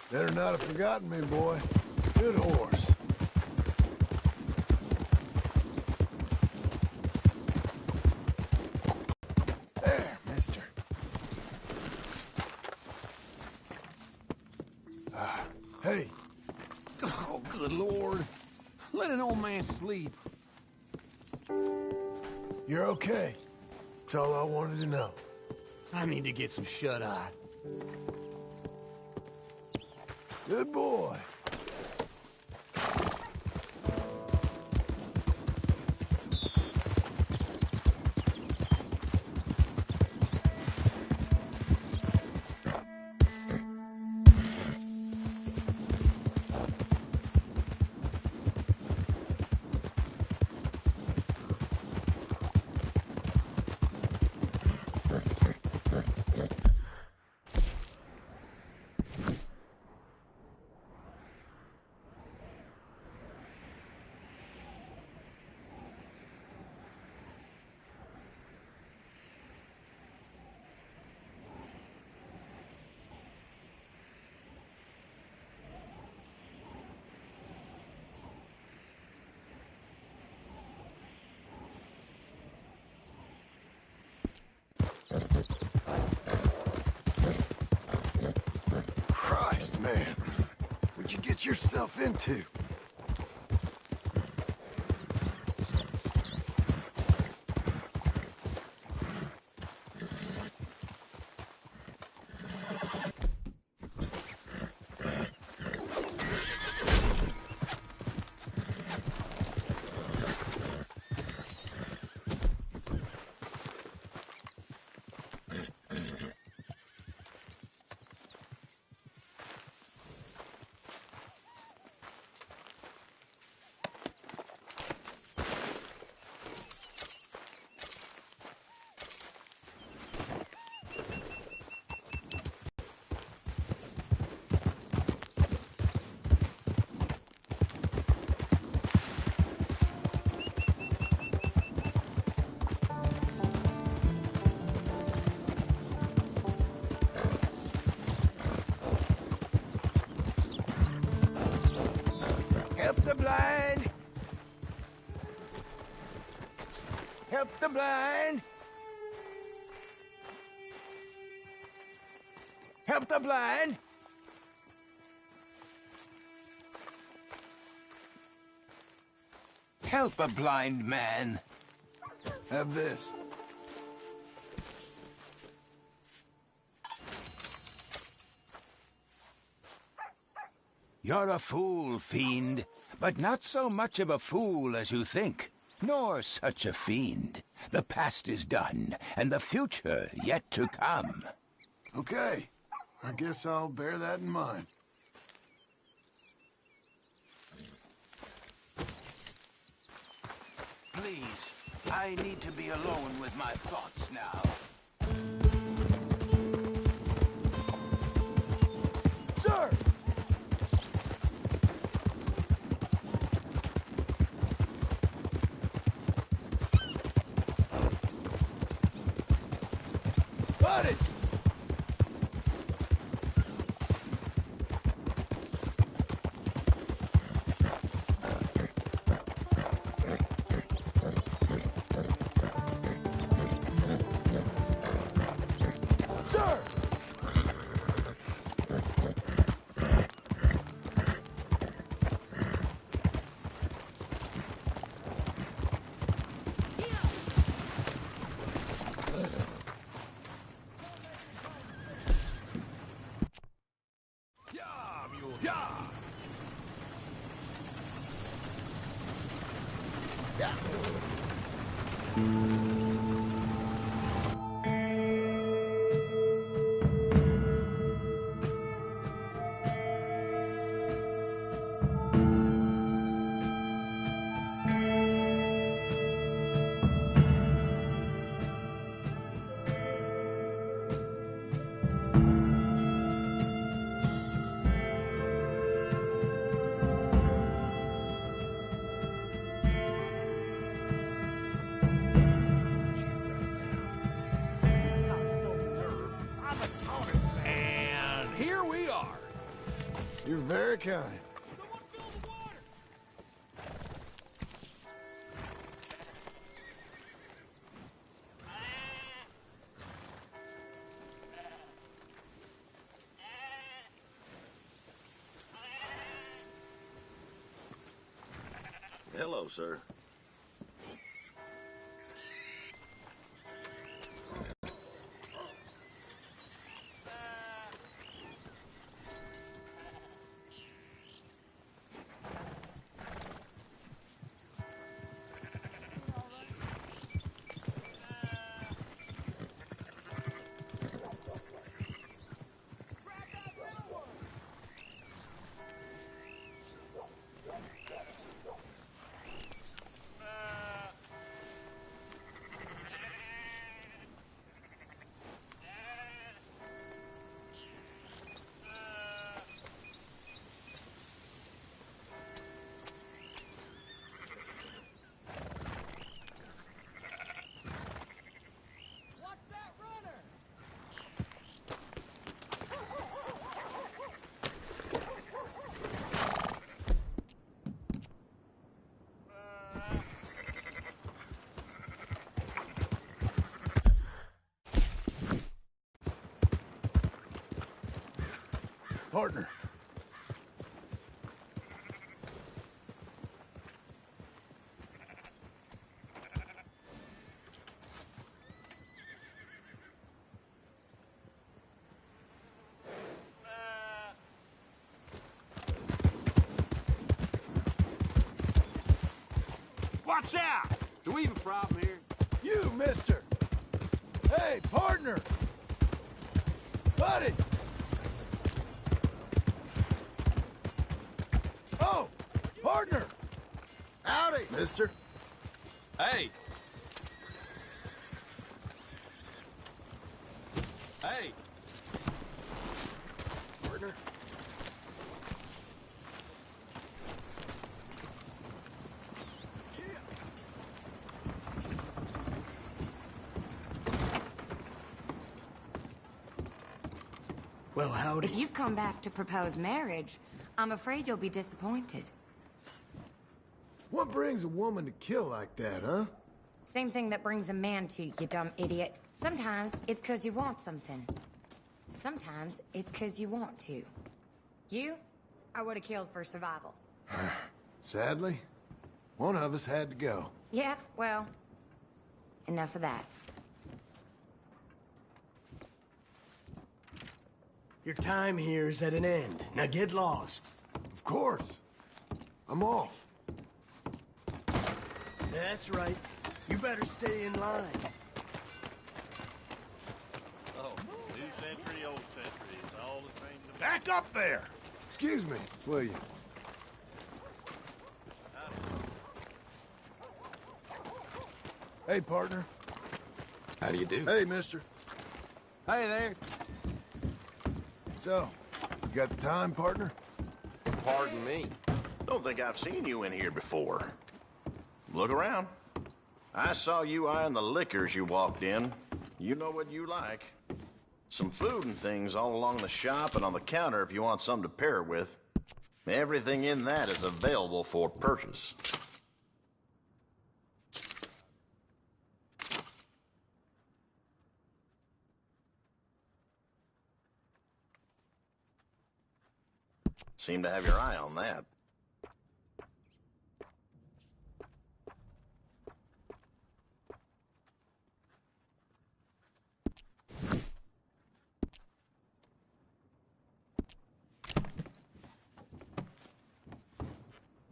Better not have forgotten me, boy. Good horse. There, mister. Hey. Oh, good Lord. Let an old man sleep. You're okay. That's all I wanted to know. I need to get some shut-eye. Good boy. Christ, man. What'd you get yourself into? Help the blind! Help the blind! Help the blind! Help a blind man. Have this. You're a fool, fiend, but not so much of a fool as you think, nor such a fiend. The past is done, and the future yet to come. Okay. I guess I'll bear that in mind. Please, I need to be alone with my thoughts now. Sir! Got it! Sir! And here we are. You're very kind. Hello, sir. Partner. Watch out! Do we have a problem here? You, mister! Hey, partner! Buddy! Oh, partner! Howdy, mister. Hey! Hey! Partner? Well, howdy. If you've come back to propose marriage, I'm afraid you'll be disappointed. What brings a woman to kill like that, huh? Same thing that brings a man to, you dumb idiot. Sometimes it's 'cause you want something. Sometimes it's 'cause you want to. You, I would have killed for survival. Sadly, one of us had to go. Yeah, well, enough of that. Your time here is at an end. Now get lost. Of course. I'm off. That's right. You better stay in line. Oh, new century, old century. It's all the same to me. Back up there! Excuse me, will you? Hey, partner. How do you do? Hey, mister. Hey there! So, you got the time, partner? Pardon me. Don't think I've seen you in here before. Look around. I saw you eyeing the liquors you walked in. You know what you like. Some food and things all along the shop and on the counter if you want something to pair it with. Everything in that is available for purchase. Seem to have your eye on that.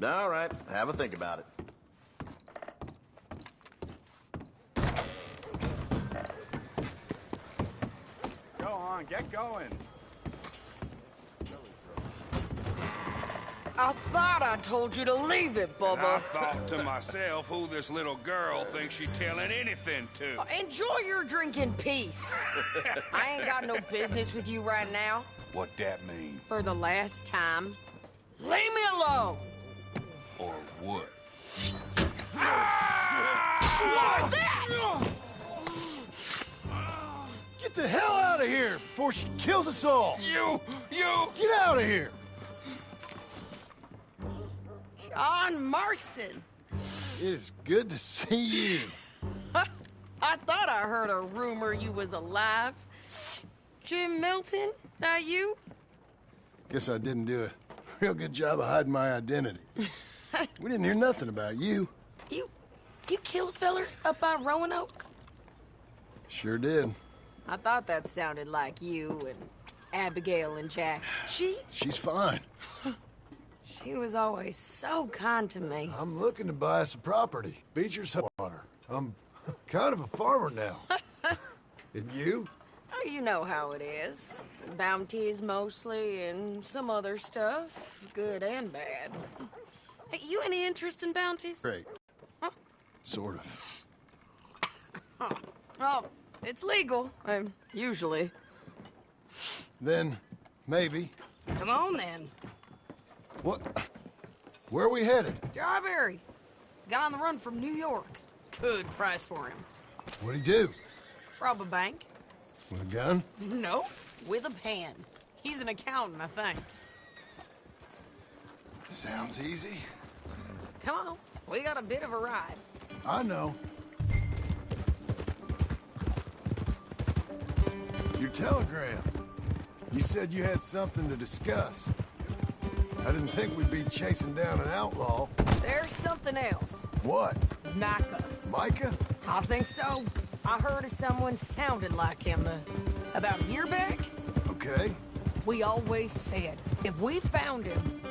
All right, have a think about it. Go on, get going. I thought I told you to leave it, And I Bubba. thought to myself who this little girl thinks she telling anything to. Enjoy your drink in peace. I ain't got no business with you right now. What that mean? For the last time, leave me alone. Or what? Like that! Get the hell out of here before she kills us all! You! Get out of here! John Marston. It is good to see you. I thought I heard a rumor you was alive. Jim Milton, that you? Guess I didn't do a real good job of hiding my identity. We didn't hear nothing about you. You kill a feller up by Roanoke? Sure did. I thought that sounded like you and Abigail and Jack. She's fine. She was always so kind to me. I'm looking to buy some property. Beecher's water. I'm kind of a farmer now. And you? Oh, you know how it is. Bounties mostly and some other stuff, good and bad. Hey, you any interest in bounties? Great. Huh? Sort of. Oh, it's legal, usually. Then, maybe. Come on, then. What? Where are we headed? Strawberry. Got on the run from New York. Good price for him. What'd he do? Rob a bank? With a gun? No, with a pen. He's an accountant, I think. Sounds easy. Come on, we got a bit of a ride. I know. Your telegram. You said you had something to discuss. I didn't think we'd be chasing down an outlaw. There's something else. What? Micah. Micah? I think so. I heard of someone sounded like him about a year back. Okay. We always said, if we found him...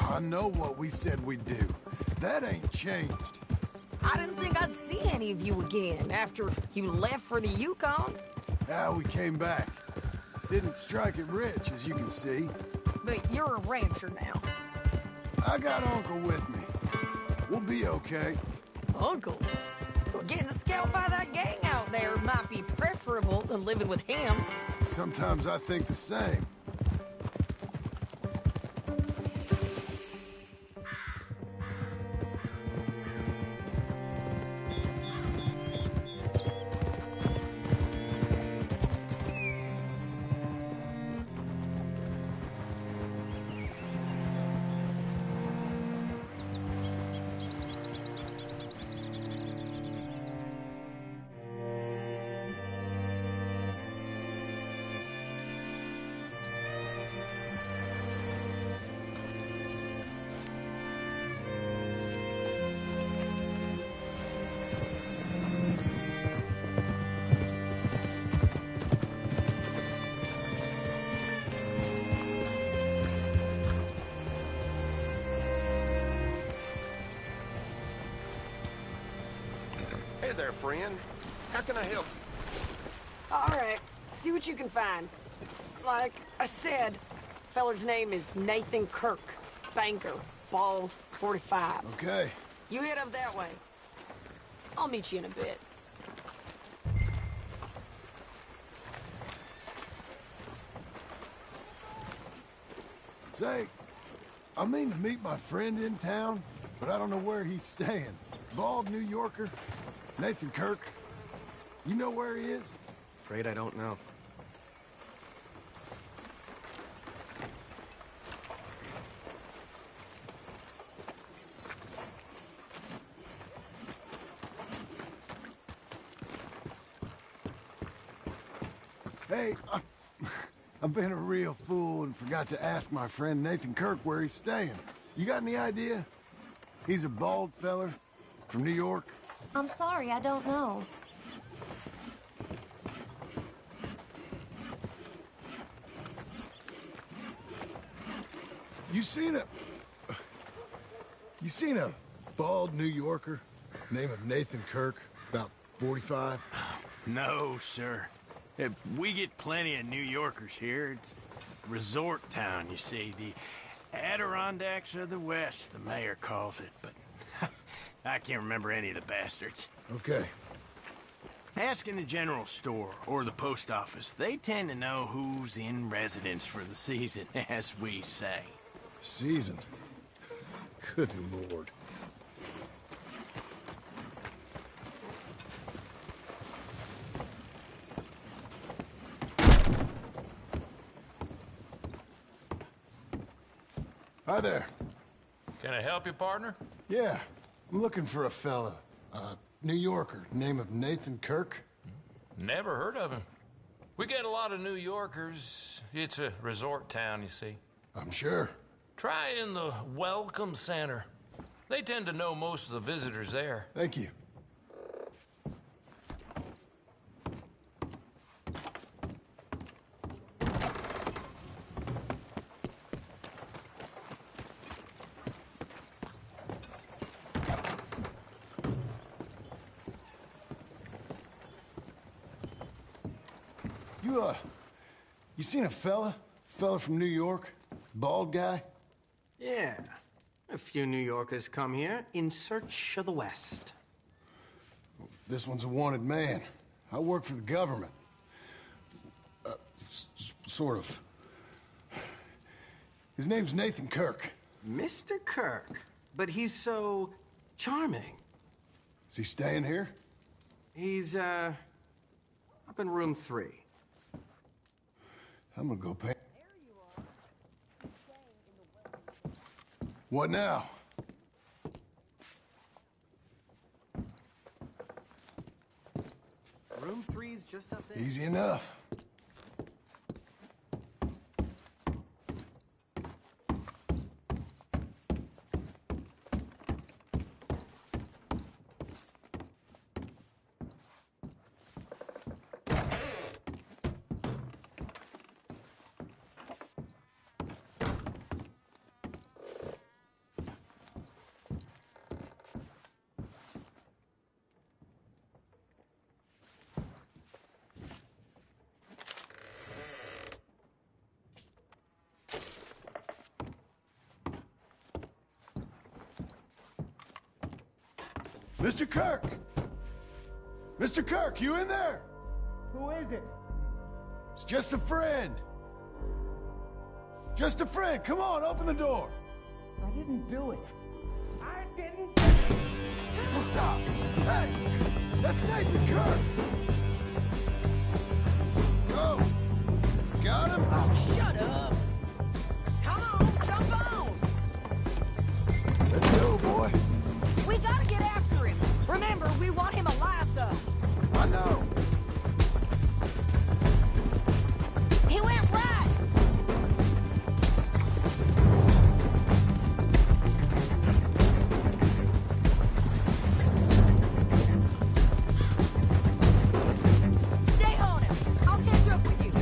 I know what we said we'd do. That ain't changed. I didn't think I'd see any of you again after you left for the Yukon. Yeah, we came back. Didn't strike it rich, as you can see. But you're a rancher now. I got Uncle with me. We'll be okay. Uncle? Getting scalped by that gang out there might be preferable than living with him. Sometimes I think the same. Hey there, friend. How can I help you? All right, see what you can find. Like I said, feller's name is Nathan Kirk. Banker, bald, 45. Okay. You head up that way. I'll meet you in a bit. Say, I mean to meet my friend in town, but I don't know where he's staying. Bald New Yorker, Nathan Kirk. You know where he is? Afraid I don't know. Hey, I've been a real fool and forgot to ask my friend Nathan Kirk where he's staying. You got any idea? He's a bald feller from New York. I'm sorry, I don't know. You seen a bald New Yorker, name of Nathan Kirk, about 45? No, sir. We get plenty of New Yorkers here. It's a resort town, you see. The Adirondacks of the West, the mayor calls it, but I can't remember any of the bastards. Okay. Ask in the general store or the post office. They tend to know who's in residence for the season, as we say. Season? Good Lord. Hi there. Can I help you, partner? Yeah, I'm looking for a fella, New Yorker, name of Nathan Kirk. Never heard of him. We get a lot of New Yorkers. It's a resort town, you see. I'm sure. Try in the Welcome Center. They tend to know most of the visitors there. Thank you. You seen a fella from New York? Bald guy? Yeah. A few New Yorkers come here in search of the West. This one's a wanted man. I work for the government. Sort of. His name's Nathan Kirk. Mr. Kirk? But he's so charming. Is he staying here? He's, up in room 3. I'm gonna go pay. What now? Room 3's just up there. Easy enough. Mr. Kirk! Mr. Kirk, you in there? Who is it? It's just a friend. Just a friend. Come on, open the door. I didn't do it. I didn't. Oh, stop. Hey, that's Nathan Kirk. Go. Got him? Oh, shut up. Come on, jump on. Let's go, boy. We gotta get after him. Remember, we want him alive, though. I know. He went right. Stay on him. I'll catch up with you.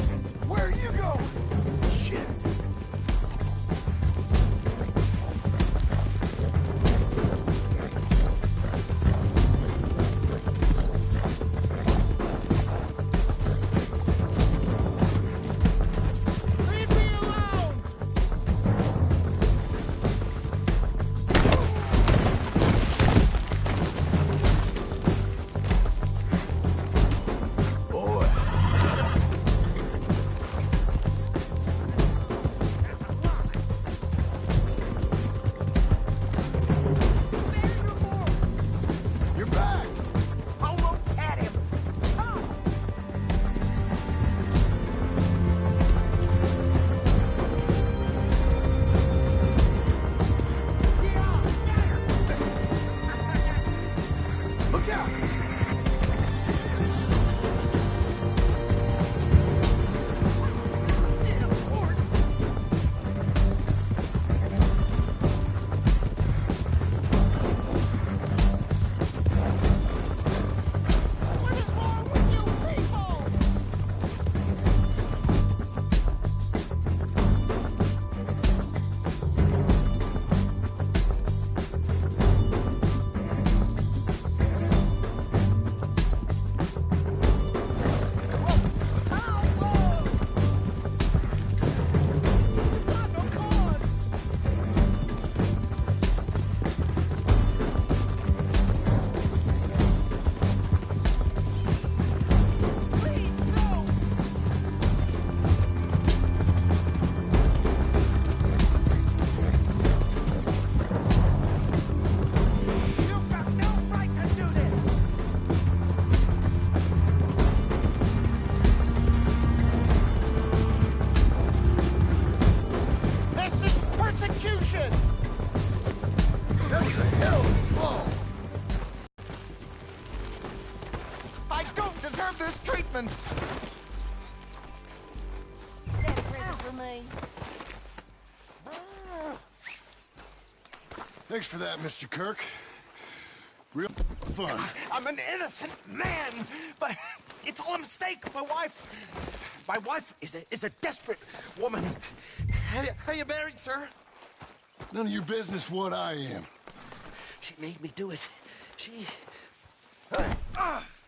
Thanks for that, Mr. Kirk. Real fun. I'm an innocent man, but it's all a mistake. My wife is a desperate woman. Are you married, sir? None of your business what I am. She made me do it. She... Hey,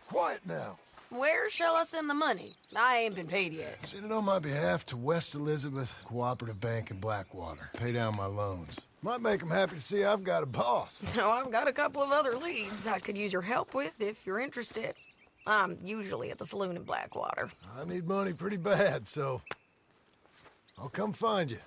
quiet now. Where shall I send the money? I ain't been paid yet. Send it on my behalf to West Elizabeth Cooperative Bank in Blackwater. Pay down my loans. Might make them happy to see I've got a boss. So I've got a couple of other leads I could use your help with if you're interested. I'm usually at the saloon in Blackwater. I need money pretty bad, so I'll come find you.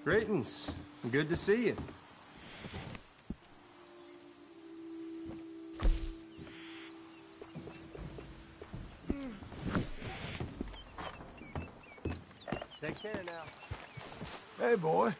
Greetings. Good to see you. Take care now. Hey, boy.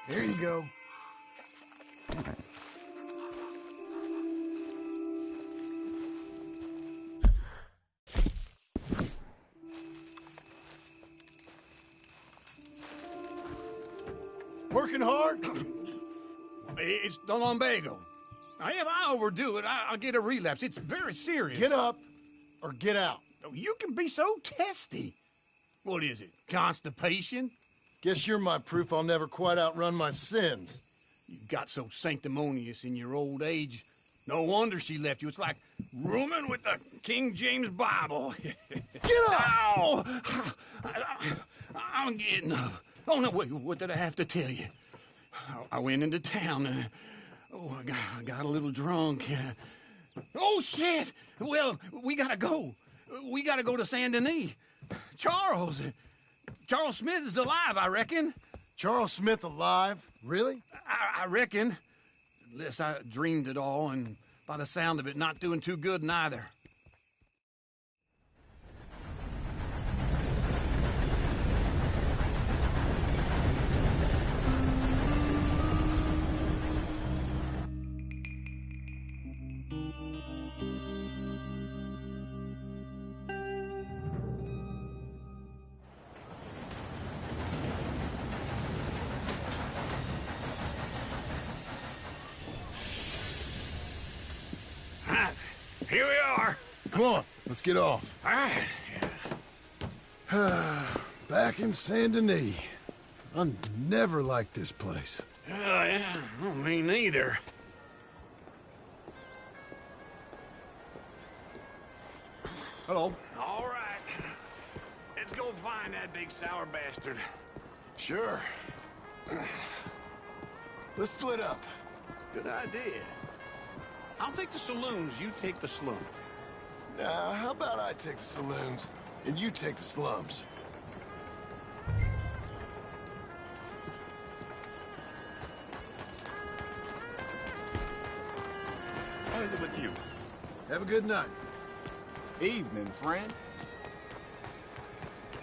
Here you go. Working hard? It's the lumbago. Now, if I overdo it, I'll get a relapse. It's very serious. Get up or get out. You can be so testy. What is it, constipation? Guess you're my proof I'll never quite outrun my sins. You got so sanctimonious in your old age. No wonder she left you. It's like rooming with the King James Bible. Get up! Ow! I'm getting up. Oh, no, wait, what did I have to tell you? I went into town. I got a little drunk. Oh, shit! Well, we gotta go. We gotta go to Saint Denis. Charles Smith is alive, I reckon. Charles Smith alive? Really? I reckon. Unless I dreamed it all, and by the sound of it, not doing too good neither. Here we are. Come on, let's get off. All right. Back in Saint Denis. I never liked this place. Yeah, well, me neither. Hello. All right. Let's go find that big sour bastard. Sure. Let's split up. Good idea. I'll take the saloons, you take the slums. Now, how about I take the saloons, and you take the slums? How is it with you? Have a good night. Evening, friend.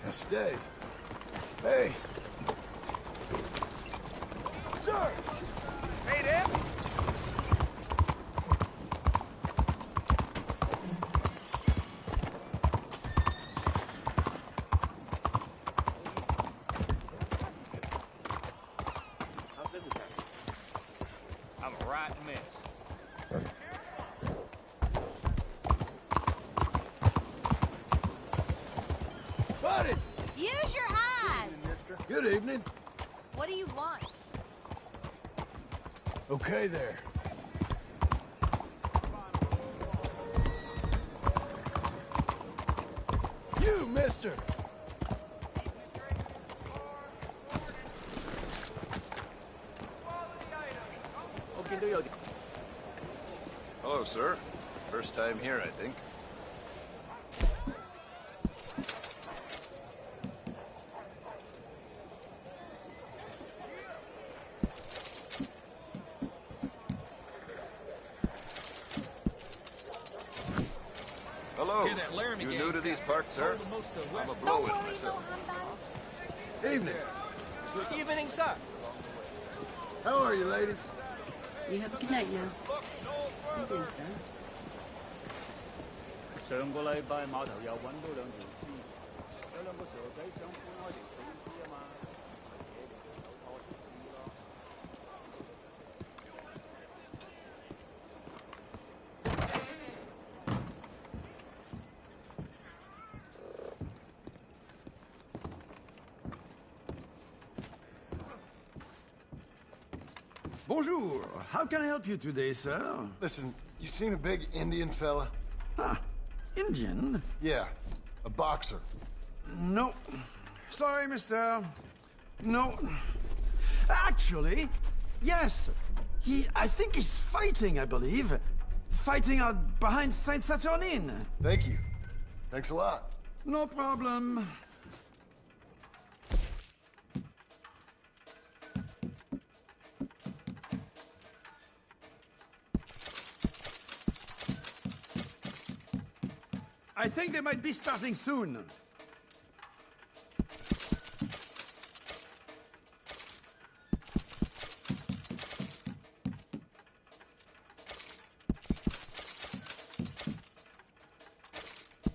Now stay. Hey. Sir! Hey there! I'm a right mess. Buddy! Use your eyes! Good evening. What do you want? Okay there. You, mister! Hello, sir. First time here, I think. Hello. Hear that Laramie You gang new to these parts, sir? told most of I'm a West- blow-in myself. Evening. Good evening, sir. How are you, ladies? You have a good night now. You do, sir. 上個禮拜碼頭又揾到兩條屍，有兩個傻仔想搬開條死屍啊嘛，咪扯條手拖條屍咯。Bonjour. How can I help you today, sir? Listen, you seen a big Indian fella? Huh. Indian? Yeah, a boxer. No. Sorry, mister. No. Actually, yes. I think he's fighting, I believe. Fighting out behind Saint Saturnine. Thank you. Thanks a lot. No problem. I think they might be starting soon.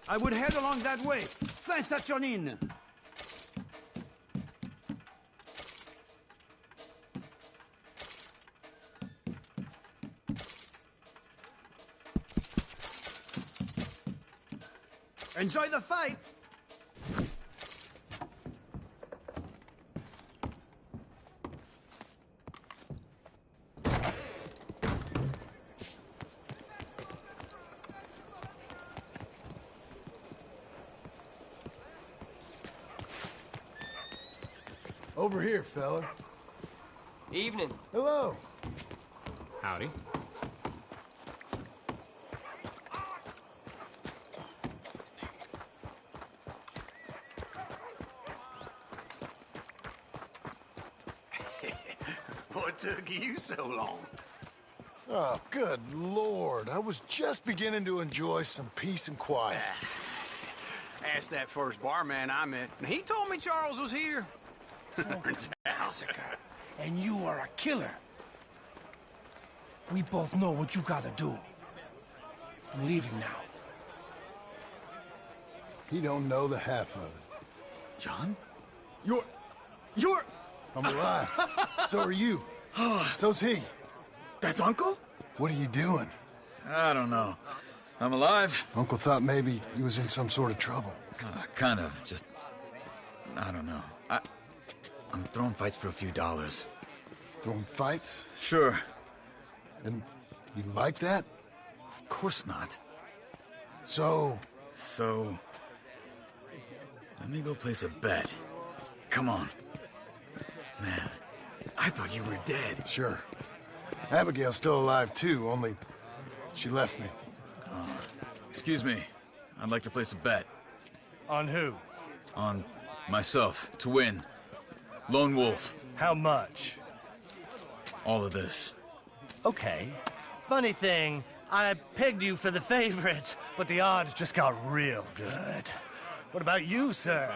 I would head along that way. Slash Saturnin. Enjoy the fight! Over here, fella. Evening. Hello. Howdy. What took you so long? Oh, good Lord. I was just beginning to enjoy some peace and quiet. Asked that first barman I met, and he told me Charles was here. Massacre. And you are a killer. We both know what you gotta do. I'm leaving now. He don't know the half of it. John? You're... I'm alive. So are you. So's he. That's Uncle? What are you doing? I don't know. I'm alive. Uncle thought maybe he was in some sort of trouble. Kind of. Just... I don't know. I'm throwing fights for a few dollars. Throwing fights? Sure. And you like that? Of course not. So... Let me go place a bet. Come on. Man, I thought you were dead. Sure. Abigail's still alive, too, only she left me. Excuse me. I'd like to place a bet. On who? On myself, to win. Lone Wolf. How much? All of this. Okay. Funny thing, I pegged you for the favorite, but the odds just got real good. What about you, sir?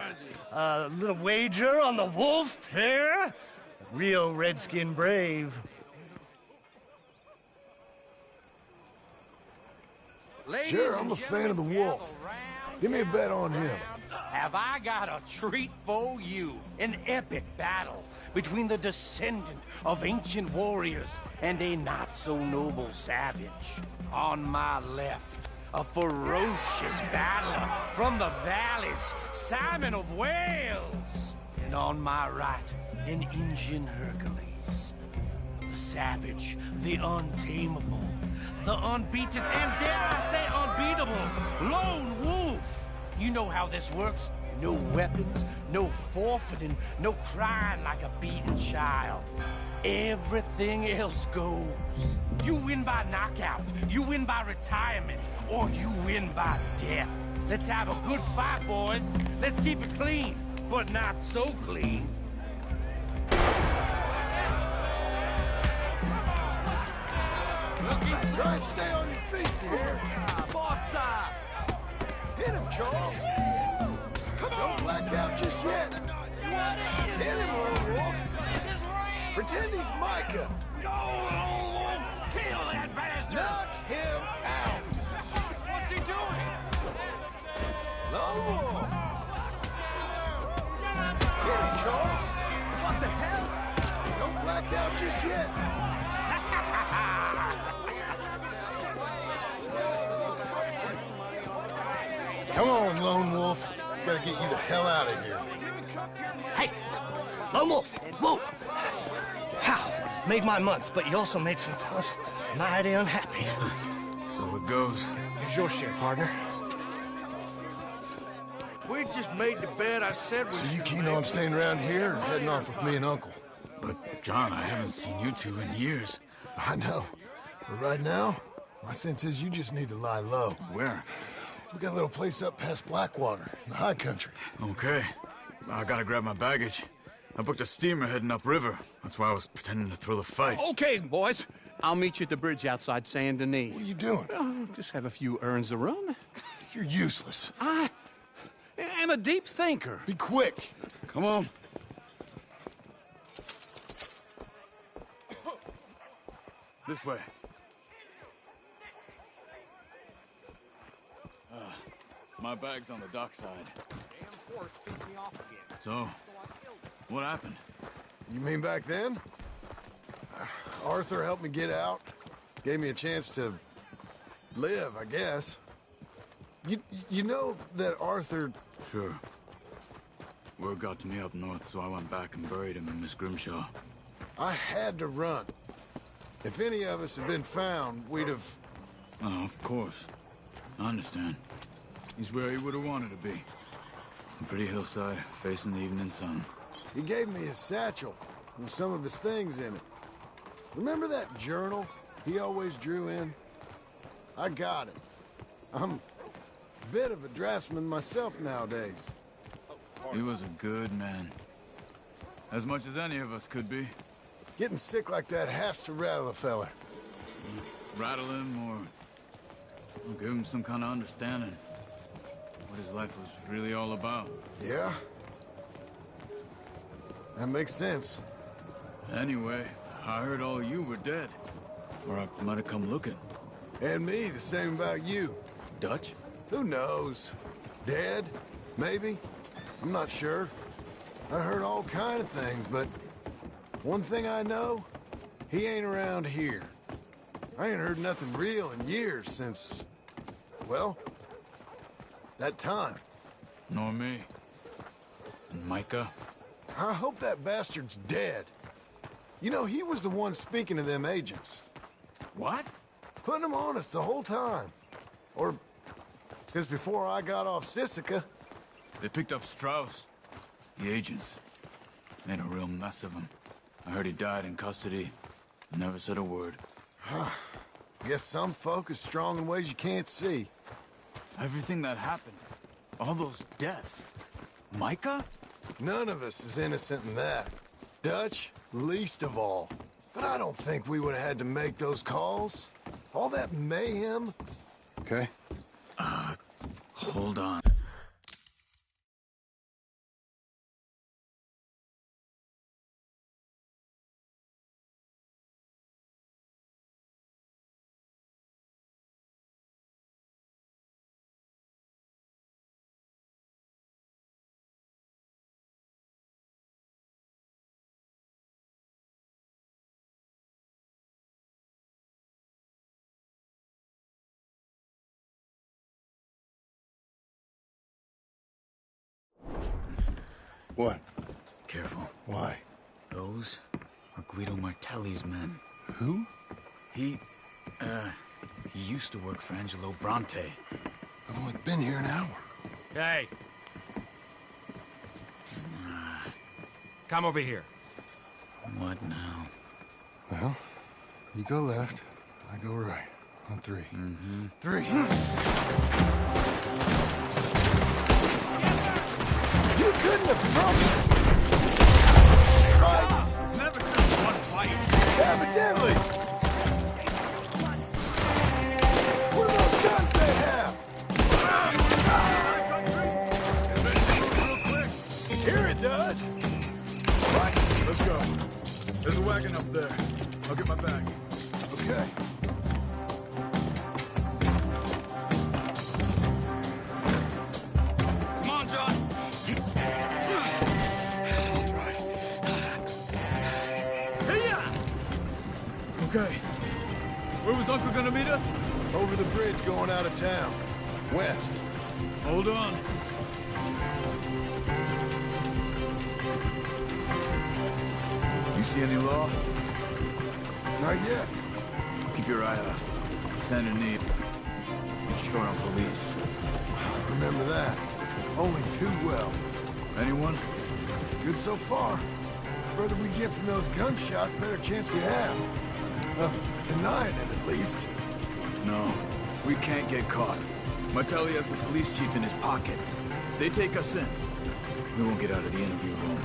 A little wager on the wolf here? Real redskin brave. Sure, I'm a fan of the wolf. Give me a bet on him. Have I got a treat for you? An epic battle between the descendant of ancient warriors and a not-so-noble savage. On my left, a ferocious battler from the valleys, Simon of Wales. And on my right, an Indian Hercules. The savage, the untamable, the unbeaten, and dare I say unbeatable, Lone Wolf. You know how this works. No weapons, no forfeiting, no crying like a beaten child. Everything else goes. You win by knockout, you win by retirement, or you win by death. Let's have a good fight, boys. Let's keep it clean, but not so clean. Try and stay on your feet, dear. Box time. Hit him, Charles. Don't black out just yet. Hit him, Lone Wolf. Pretend he's Micah. Go, Lone Wolf! Kill that bastard! Knock him out. What's he doing? Lone Wolf. Hit him, Charles. What the hell? Don't black out just yet. Come on, Lone Wolf. Gotta get you the hell out of here. Hey! Lone Wolf! Whoa! How? Made my month, but you also made some fellas mighty unhappy. So it goes. Here's your share, partner. If we just made the bet I said we So you should keen make, on staying around here or heading off with me and Uncle? But, John, I haven't seen you two in years. I know. But right now, my sense is you just need to lie low. Where? We got a little place up past Blackwater, in the high country. Okay. I gotta grab my baggage. I booked a steamer heading upriver. That's why I was pretending to throw the fight. Okay, boys. I'll meet you at the bridge outside Saint Denis. What are you doing? Just have a few errands to run. You're useless. I am a deep thinker. Be quick. Come on. This way. My bag's on the dockside. Damn horse pissed me off again. So, what happened? You mean back then? Arthur helped me get out. Gave me a chance to live, I guess. You know that Arthur... Sure. Word got to me up north, so I went back and buried him in Miss Grimshaw. I had to run. If any of us had been found, we'd have... Oh, of course. I understand. He's where he would have wanted to be. A pretty hillside, facing the evening sun. He gave me his satchel with some of his things in it. Remember that journal he always drew in? I got it. I'm a bit of a draftsman myself nowadays. He was a good man. As much as any of us could be. Getting sick like that has to rattle a fella. Rattle him or give him some kind of understanding. What his life was really all about. Yeah? That makes sense. Anyway, I heard all you were dead. Or I might have come looking. And me, the same about you. Dutch? Who knows? Dead? Maybe? I'm not sure. I heard all kind of things, but one thing I know, he ain't around here. I ain't heard nothing real in years since, well, that time. Nor me. And Micah? I hope that bastard's dead. You know, he was the one speaking to them agents. What? Putting them on us the whole time. Or since before I got off Sisika. They picked up Strauss. The agents. Made a real mess of him. I heard he died in custody. Never said a word. Guess some folk is strong in ways you can't see. Everything that happened. All those deaths. Micah? None of us is innocent in that. Dutch, least of all. But I don't think we would have had to make those calls. All that mayhem. Okay. Hold on. What? Careful. Why? Those are Guido Martelli's men. Who? He used to work for Angelo Bronte. I've only been here an hour. Hey. Come over here. What now? Well, you go left, I go right. On three. Mm-hmm. 3. You couldn't have promised. Fight! It's never just one fight. Evidently! What are those guns they have? Here it does! Right, let's go. There's a wagon up there. I'll get my bag. Okay. Come on, John. I'll drive. Okay. Where was Uncle gonna meet us? Over the bridge going out of town. West. Hold on. You see any law? Not yet. Keep your eye out. Stand in need. Be short on police. Remember that. Only too well. Anyone? Good so far. Further we get from those gunshots, better chance we have. Of denying it, at least. No. We can't get caught. Martelli has the police chief in his pocket. If they take us in, we won't get out of the interview room.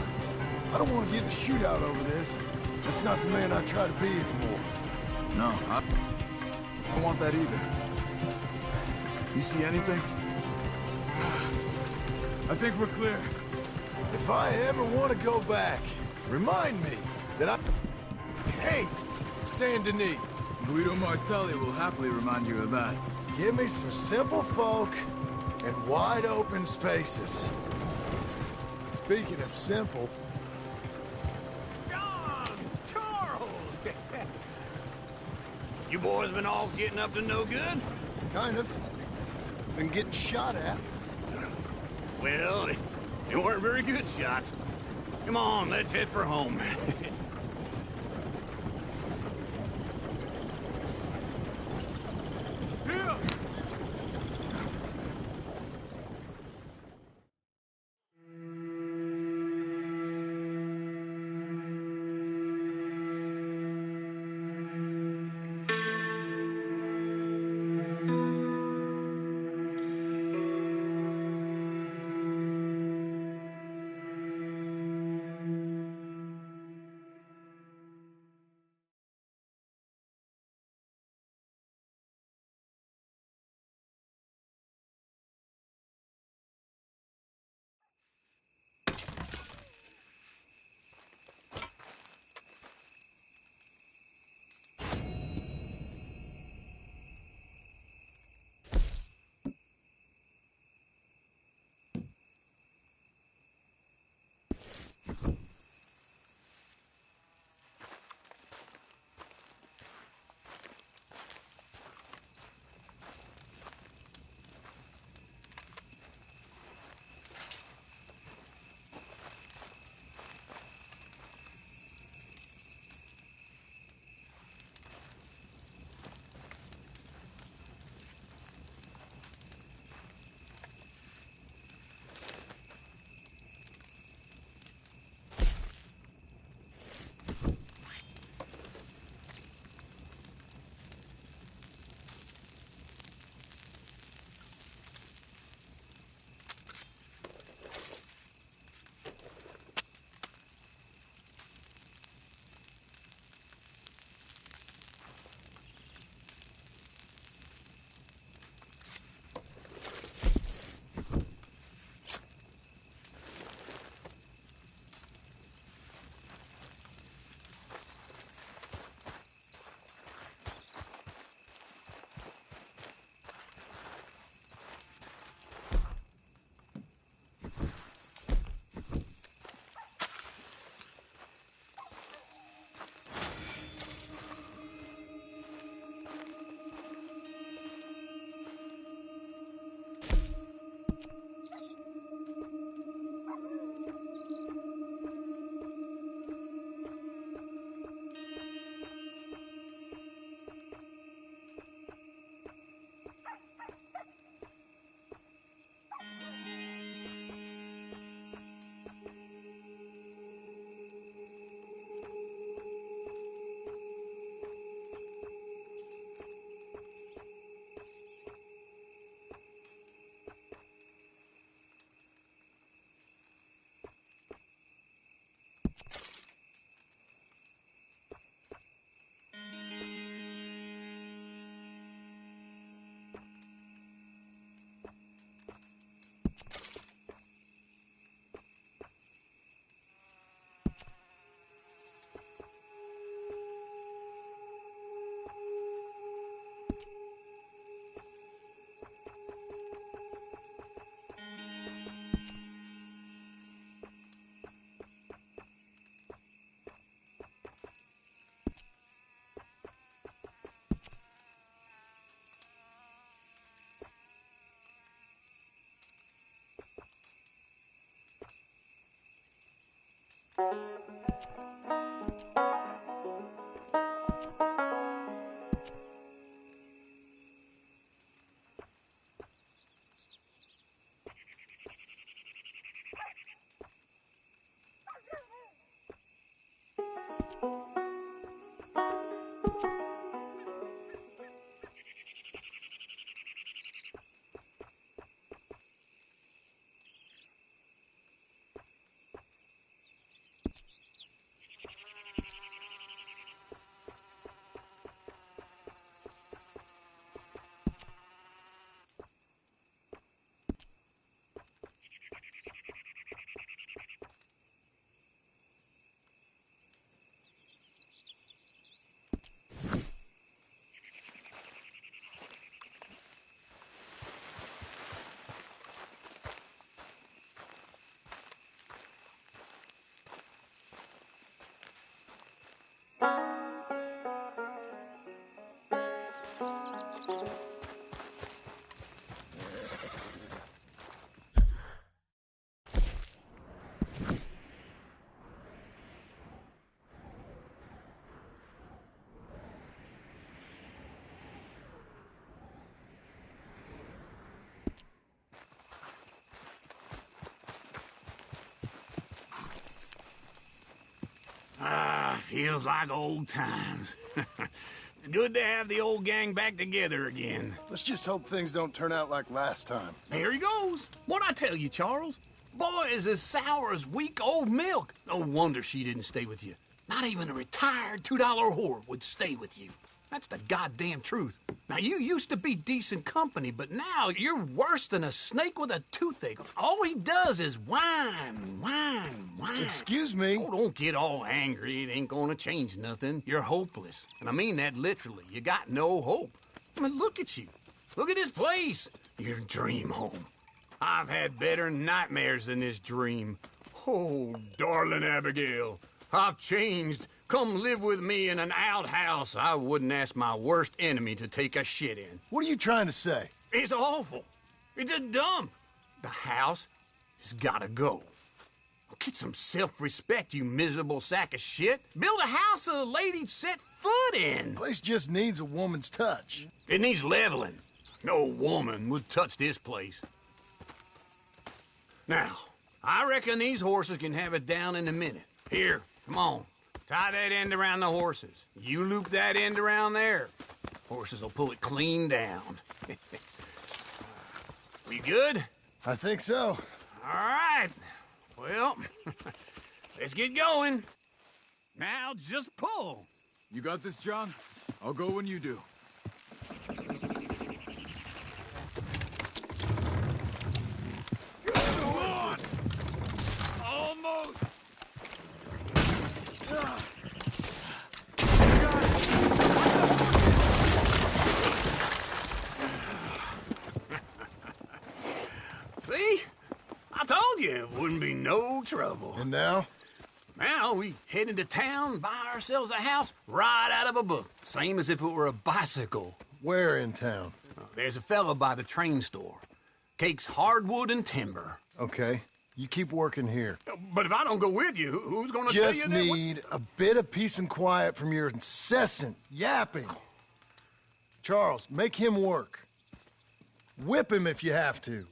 I don't want to get in a shootout over this. That's not the man I try to be anymore. No, I don't want that either. You see anything? I think we're clear. If I ever want to go back, remind me that I hate Saint Denis. Guido Martelli will happily remind you of that. Give me some simple folk, and wide open spaces. Speaking of simple... John! Charles! You boys been all getting up to no good? Kind of. Been getting shot at. Well, they weren't very good shots. Come on, let's head for home. Feels like old times. It's good to have the old gang back together again. Let's just hope things don't turn out like last time. There he goes. What'd I tell you, Charles? Boy is as sour as week-old milk. No wonder she didn't stay with you. Not even a retired $2 whore would stay with you. That's the goddamn truth. Now, you used to be decent company, but now you're worse than a snake with a toothache. All he does is whine, whine, whine. Excuse me? Oh, don't get all angry. It ain't gonna change nothing. You're hopeless. And I mean that literally. You got no hope. I mean, look at you. Look at this place. Your dream home. I've had better nightmares than this dream. Oh, darling Abigail, I've changed. Come live with me in an outhouse I wouldn't ask my worst enemy to take a shit in. What are you trying to say? It's awful. It's a dump. The house has gotta go. Get some self-respect, you miserable sack of shit. Build a house a lady'd set foot in. The place just needs a woman's touch. It needs leveling. No woman would touch this place. Now, I reckon these horses can have it down in a minute. Here, come on. Tie that end around the horses. You loop that end around there. Horses will pull it clean down. We good? I think so. All right. Well, let's get going. Now just pull. You got this, John? I'll go when you do. Come on! Almost! See? I told you it wouldn't be no trouble. And now? Now we head into town, buy ourselves a house right out of a book. Same as if it were a bicycle. Where in town? There's a fella by the train store. Cakes hardwood and timber. Okay. You keep working here. But if I don't go with you, who's gonna tell you Just that? need a bit of peace and quiet from your incessant yapping. Charles, make him work. Whip him if you have to.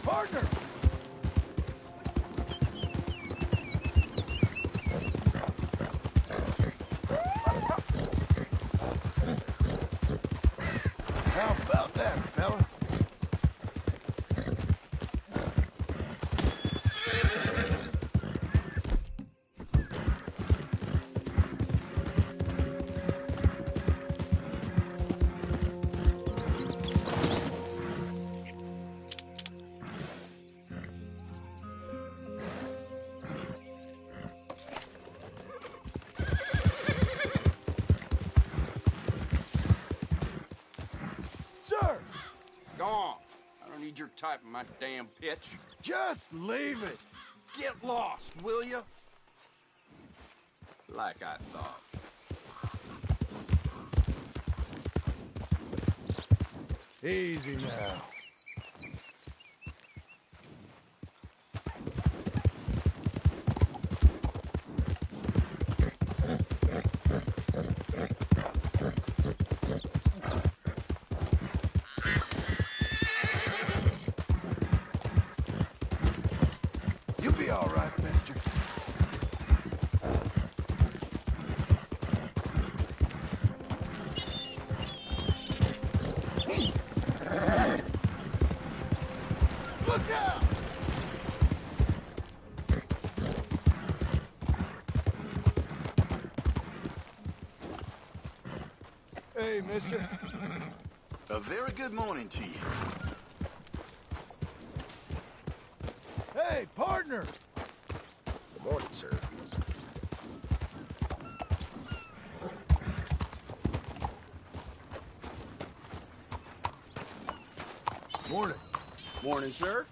Partner! How about that, fella? Sir! Go on. I don't need your type in my damn pitch. Just leave it. Get lost, will you? Like I thought. Easy now. Look out! Hey, mister. A very good morning to you. Hey, partner! Good morning, sir. Morning. Morning, sir.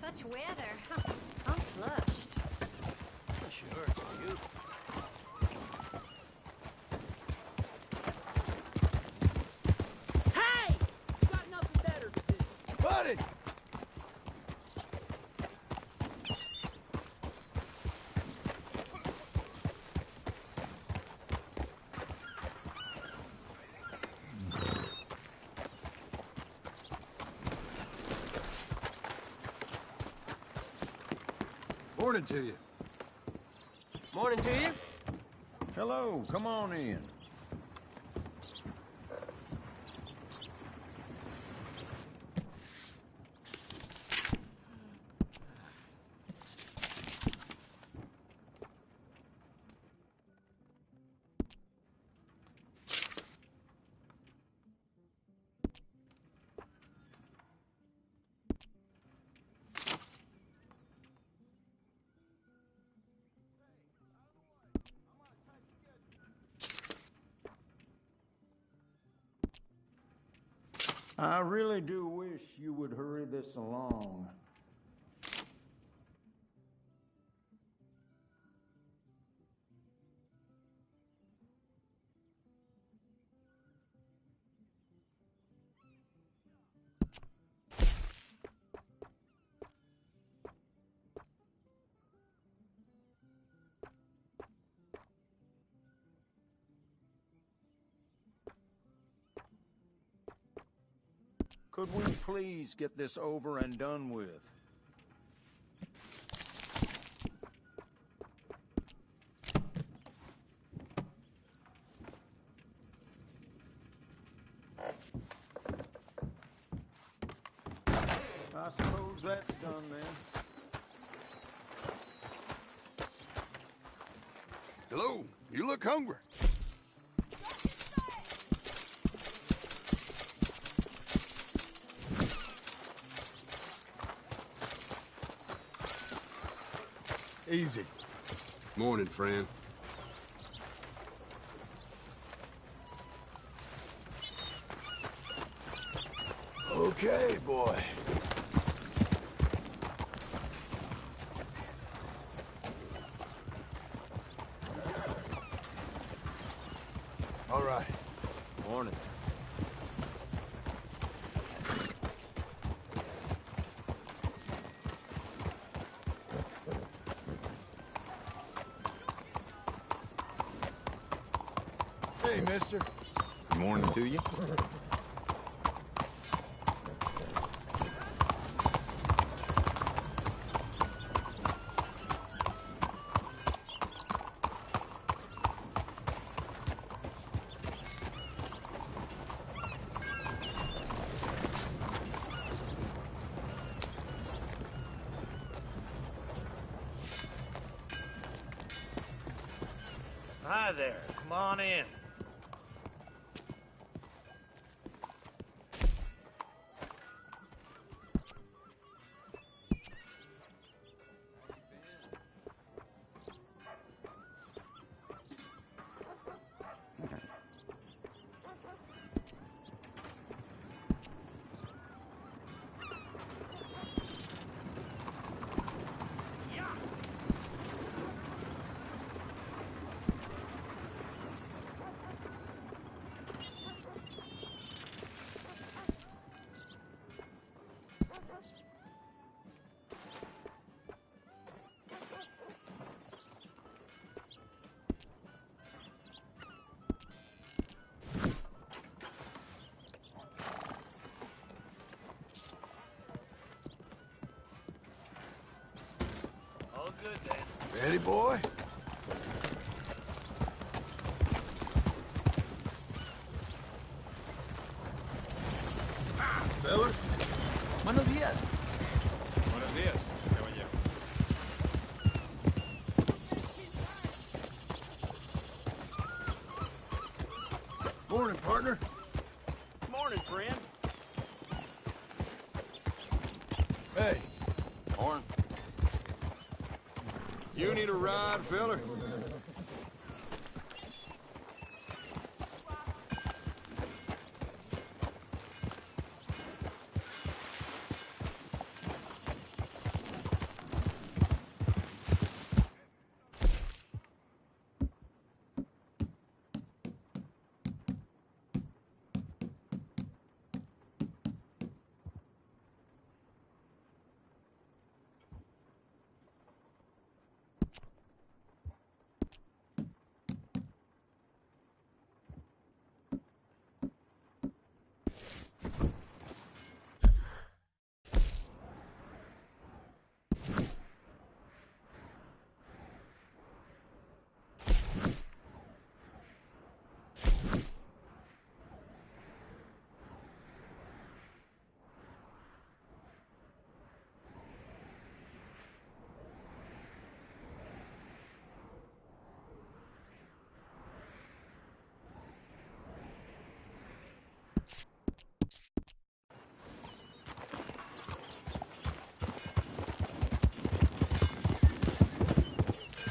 Such weather. Huh. I'm flushed. Sure, it's beautiful. Hey! You got nothing better to do. Buddy! Morning to you. Morning to you. Hello, come on in. I really do wish you would hurry this along. Could we please get this over and done with? I suppose that's done then. Hello, you look hungry. Easy. Morning, friend. Okay, boy. All right. Morning. Hey, mister. Good morning to you. Hi there. Come on in. All good then. Ready, boy? Feller? Buenos días. Buenos días, caballero. Morning, partner. Morning, friend. Hey. Horn. You need a ride, feller?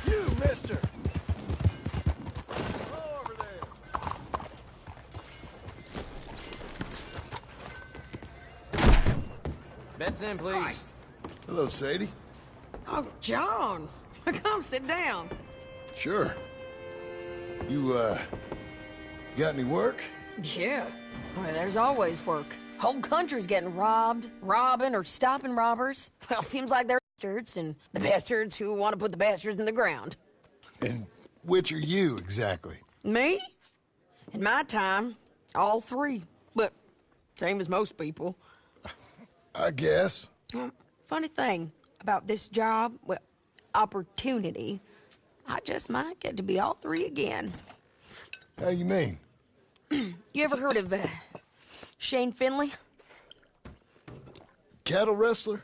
You, mister! Bets in, please. Hello, Sadie. Oh, John. Come sit down. Sure. You, got any work? Yeah. Well, there's always work. Whole country's getting robbed, robbing, or stopping robbers. Well, seems like they're bastards, and the bastards who want to put the bastards in the ground. And which are you, exactly? Me? In my time, all three. But same as most people. I guess. Funny thing about this job, well, opportunity, I just might get to be all three again. How you mean? You ever heard of Shane Finley? Cattle wrestler?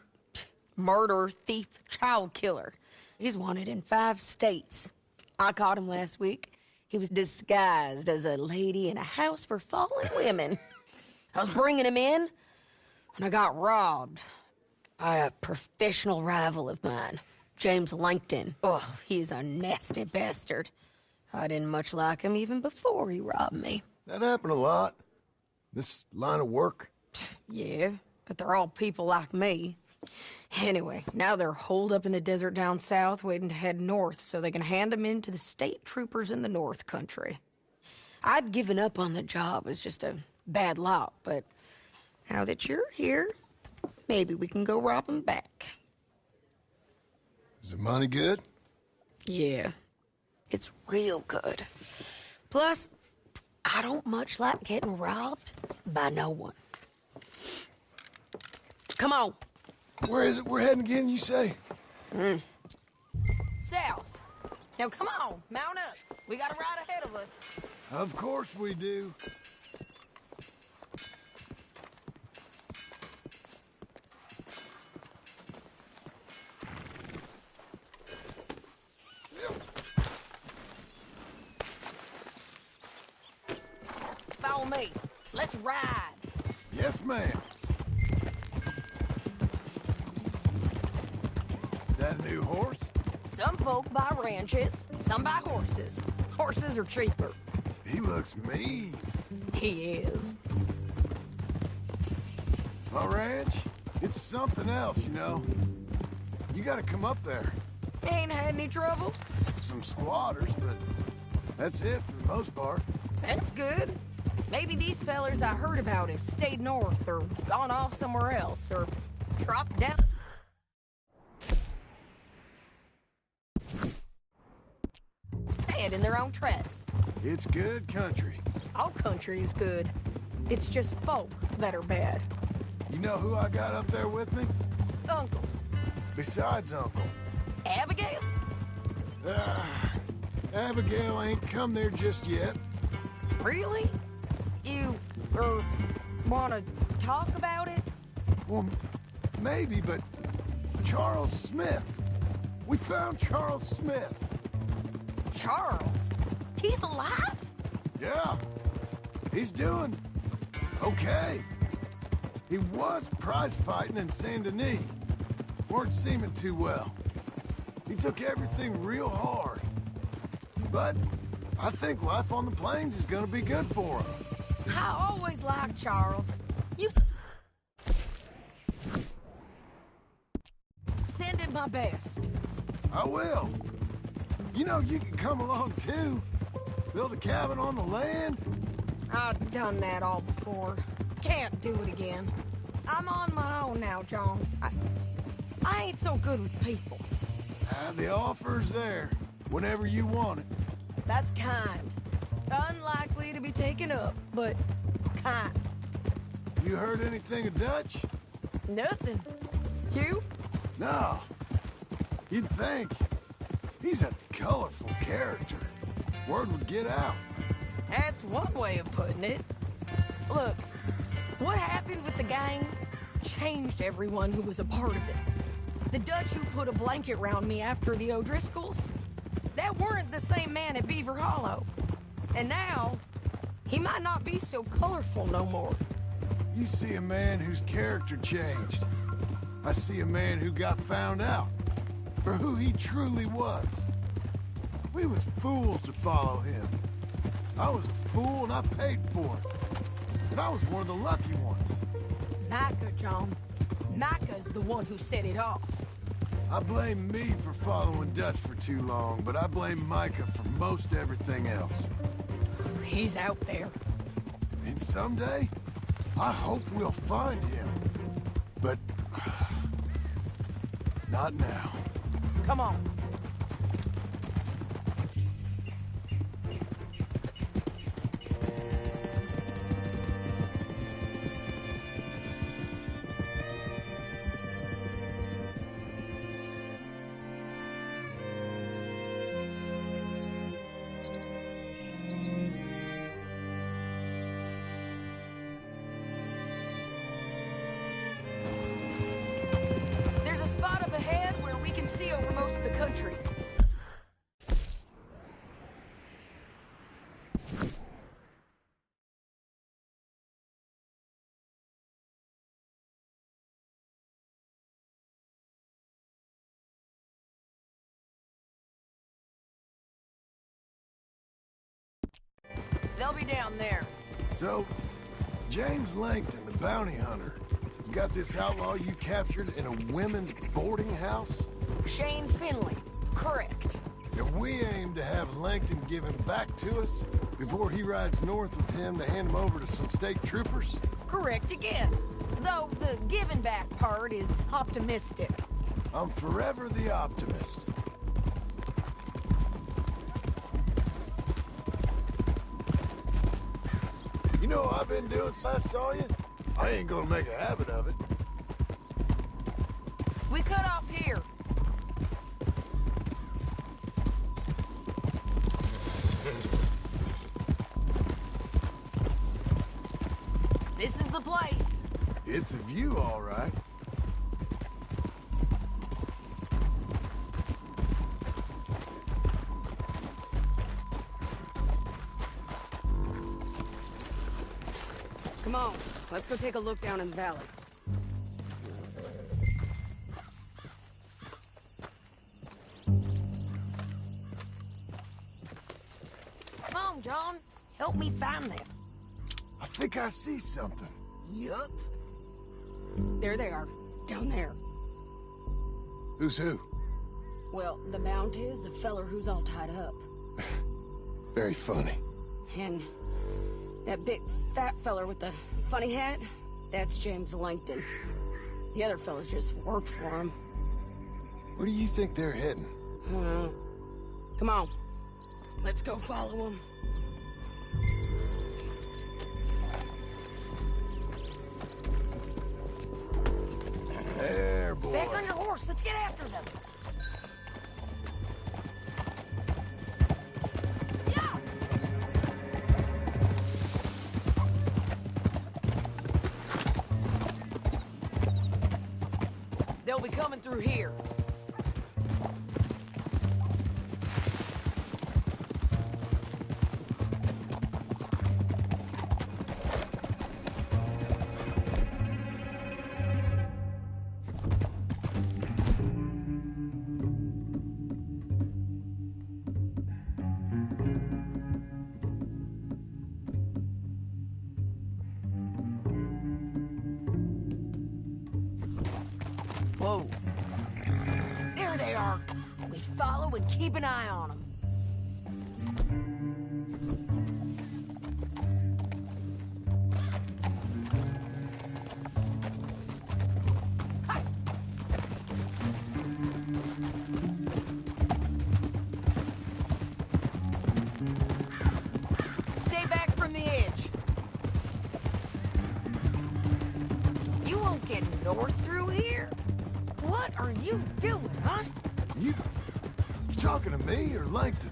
Murderer, thief, child killer. He's wanted in 5 states. I caught him last week. He was disguised as a lady in a house for fallen women. I was bringing him in, and I got robbed by a professional rival of mine, James Langton. Oh, he's a nasty bastard. I didn't much like him even before he robbed me. That happened a lot. This line of work. Yeah, but they're all people like me. Anyway, now they're holed up in the desert down south, waiting to head north so they can hand them in to the state troopers in the north country. I'd given up on the job as just a bad lot, but now that you're here, maybe we can go rob them back. Is the money good? Yeah, it's real good. Plus, I don't much like getting robbed by no one. Come on. Where is it we're heading again, you say? South. Now, come on, mount up. We got a ride ahead of us. Of course we do. Follow me. Let's ride. Yes, ma'am. That a new horse? Some folk buy ranches, some buy horses. Horses are cheaper. He looks mean. He is. My ranch? It's something else, you know. You gotta come up there. Ain't had any trouble? Some squatters, but that's it for the most part. That's good. Maybe these fellers I heard about have stayed north or gone off somewhere else or dropped down. Dead in their own tracks. It's good country. All country is good. It's just folk that are bad. You know who I got up there with me? Uncle. Besides Uncle. Abigail? Abigail ain't come there just yet. Really? You, wanna talk about it? Well, maybe, but Charles Smith. We found Charles Smith. Charles? He's alive? Yeah. He's doing okay. He was prize fighting in Saint Denis. Weren't seeming too well. He took everything real hard. But I think life on the plains is gonna be good for him. I always liked Charles. You send him my best. I will. You know, you can come along too. Build a cabin on the land. I've done that all before. Can't do it again. I'm on my own now, John. I ain't so good with people. The offer's there, whenever you want it. That's kind. Unlikely to be taken up, but kind. You heard anything of Dutch? Nothing. You? No. You'd think. He's a colorful character. Word would get out. That's one way of putting it. Look, what happened with the gang changed everyone who was a part of it. The Dutch who put a blanket round me after the O'Driscolls, that weren't the same man at Beaver Hollow. And now, he might not be so colorful no more. You see a man whose character changed. I see a man who got found out for who he truly was. We was fools to follow him. I was a fool and I paid for it. And I was one of the lucky ones. Micah, John. Micah's the one who set it off. I blame me for following Dutch for too long, but I blame Micah for most everything else. He's out there. And someday, I hope we'll find him. But not now. Come on. There's a spot up ahead where we can see over most of the country. They'll be down there. So, James Langton, the bounty hunter, has got this outlaw you captured in a women's boarding house? Shane Finley. Correct. And we aim to have Langton give him back to us before he rides north with him to hand him over to some state troopers? Correct again. Though the giving back part is optimistic. I'm forever the optimist. You know what I've been doing since I saw you? I ain't gonna make a habit of it. We cut off here. This is the place. It's a view, all right. Come on, let's go take a look down in the valley. Come on, John. Help me find them. I think I see something. Yup. There they are. Down there. Who's who? Well, the Bounty is the feller who's all tied up. Very funny. And that big fat feller with the funny hat, that's James Langton. The other fellas just worked for him. Where do you think they're heading? Come on. Let's go follow them. There, boy. Back on your horse. Let's get after them. be coming through here. Whoa. There they are. We follow and keep an eye on them. Stay back from the edge. You won't get north through here? What are you doing, huh? You talking to me or Langton?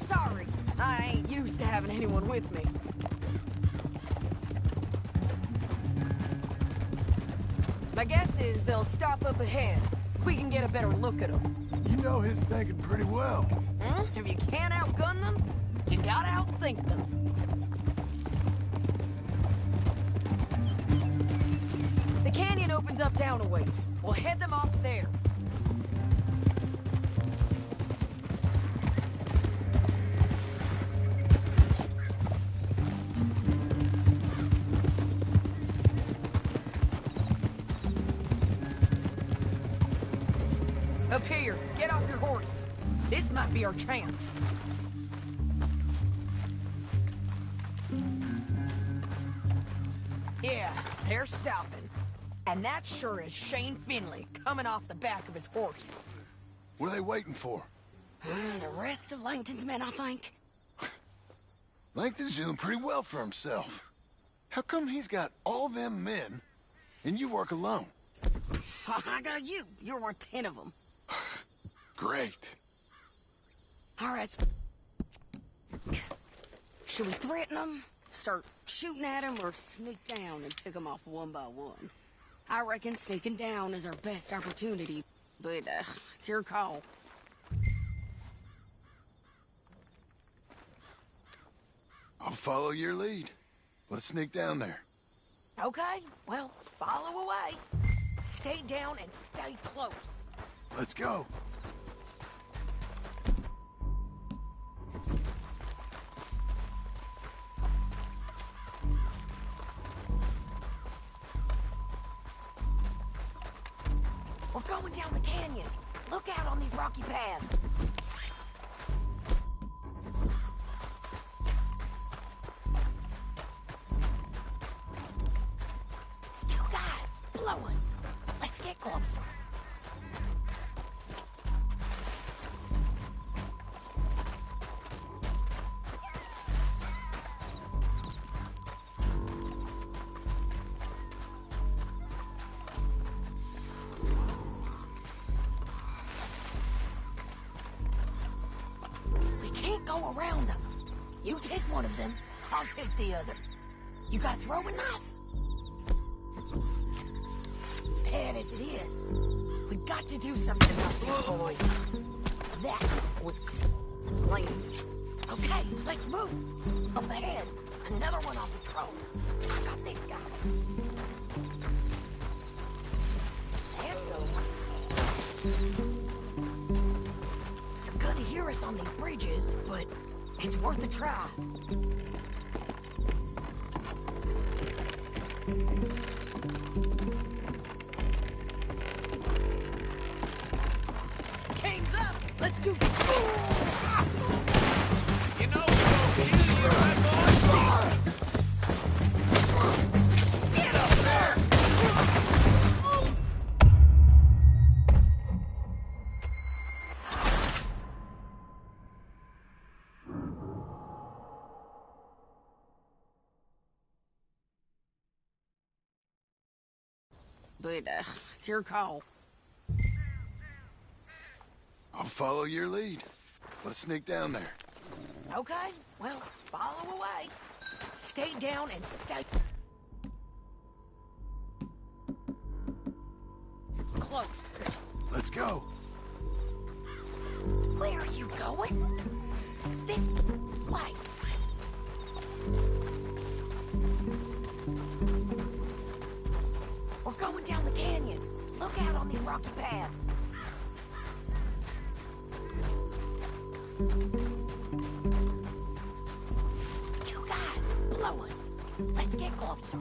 Sorry, I ain't used to having anyone with me. My guess is they'll stop up ahead. We can get a better look at them. You know his thinking pretty well. If you can't outgun them, you gotta outthink them. The canyon opens up down a ways. We'll head them off there. Up here, get off your horse. This might be our chance. Yeah, they're stopping. And that sure is Shane Finley coming off the back of his horse. What are they waiting for? The rest of Langton's men, I think. Langton's doing pretty well for himself. How come he's got all them men and you work alone? I got you. You're worth 10 of them. Great. All right. Should we threaten them, start shooting at them, or sneak down and pick them off one by one? I reckon sneaking down is our best opportunity, but it's your call. I'll follow your lead. Let's sneak down there. Okay, well, follow away. Stay down and stay close. Let's go. We're going down the canyon. Look out on these rocky paths. Two guys, below us. Let's get closer. Go around them. You take one of them, I'll take the other. You got a throwing knife? Bad as it is, we got to do something about these boys. That was clean. Okay, let's move. Up ahead, another one on patrol. I got this guy. They're gonna hear us on these bridges, but it's worth a try. Game's up! Let's do this! You know we don't kill you, right, boys? Get up there! But, it's your call. I'll follow your lead. Let's sneak down there. Okay, well, follow away. Stay down and stay close. you going? This way. We're going down the canyon. Look out on these rocky paths. Two guys below us. Let's get closer.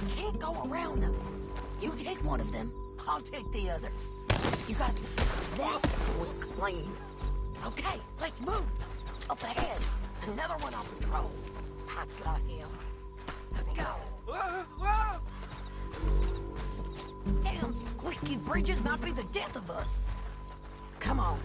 We can't go around them. You take one of them, I'll take the other. You got that was clean. Okay, let's move. Up ahead, another one on patrol. I got him. Let's go. Damn squeaky bridges might be the death of us. Come on.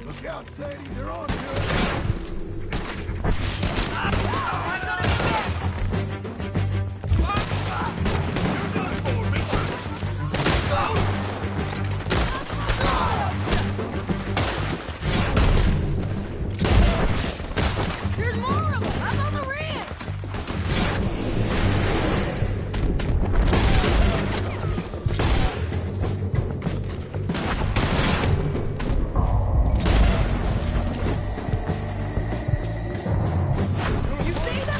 Look out, Sadie, they're on to us. There's more of them! I'm on the ridge! You see that?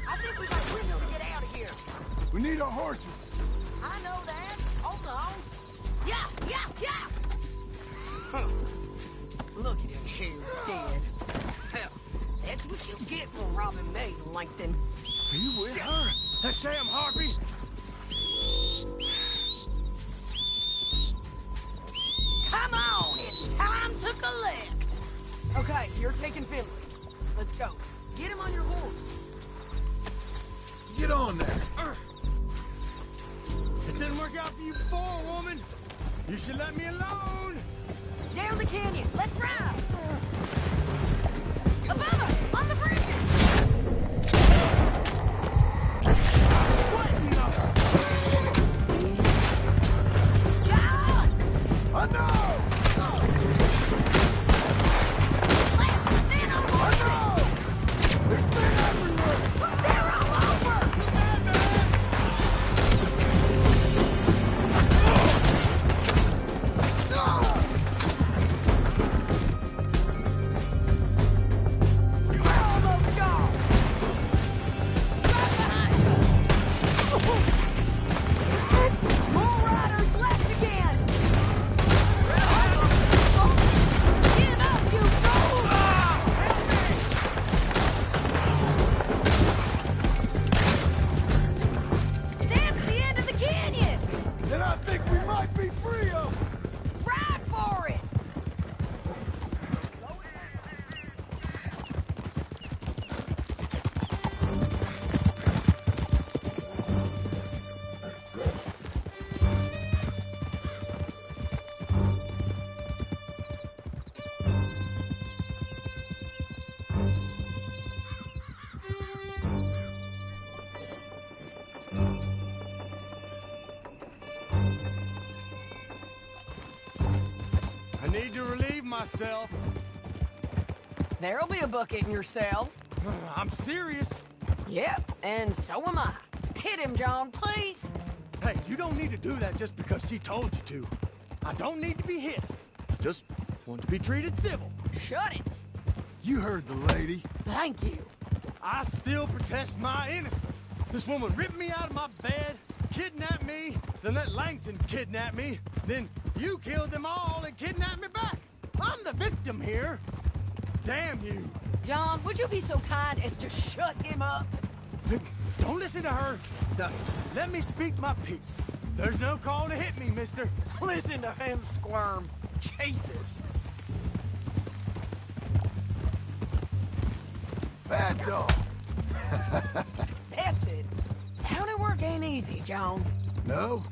I think we got window to get out of here. We need our horses. I know that. Hold on. Yeah. Look at him here, dead. Hell, that's what you get for robbing me, Langton. Are you with her? That damn harpy! Come on, it's time to collect. Okay, you're taking Finley. Let's go. Get him on your horse. Get on there. It didn't work out for you before, woman. You should let me alone. Down the canyon. Let's ride. Above us, on the bridge. What in the... John! I know! Left, men on horses! There's men everywhere! They're all over! We're almost gone! Right behind you! More riders left again! Give up, you fool! That's the end of the canyon! Then I think we might be free of them. Ride for it! I need to relieve myself. There'll be a bucket in your cell. I'm serious. Yep, and so am I. Hit him, John, please. Hey, you don't need to do that just because she told you to. I don't need to be hit. Just want to be treated civil. Shut it. You heard the lady. Thank you. I still protest my innocence. This woman ripped me out of my bed, kidnapped me, then let Langton kidnap me, then you killed them all and kidnapped me back. I'm the victim here. Damn you. John, would you be so kind as to shut him up? Don't listen to her. Now, let me speak my piece. There's no call to hit me, mister. Listen to him squirm. Jesus. Bad dog. That's it. County work ain't easy, John. No,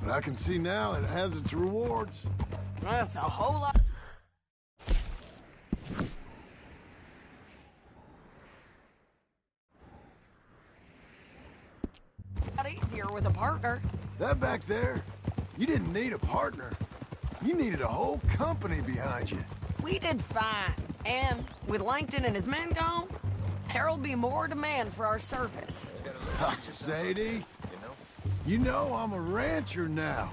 but I can see now it has its rewards. That's a whole lot. Easier with a partner. That back there, you didn't need a partner. You needed a whole company behind you. We did fine. And with Langton and his men gone, there'll be more demand for our service. Sadie, you know I'm a rancher now.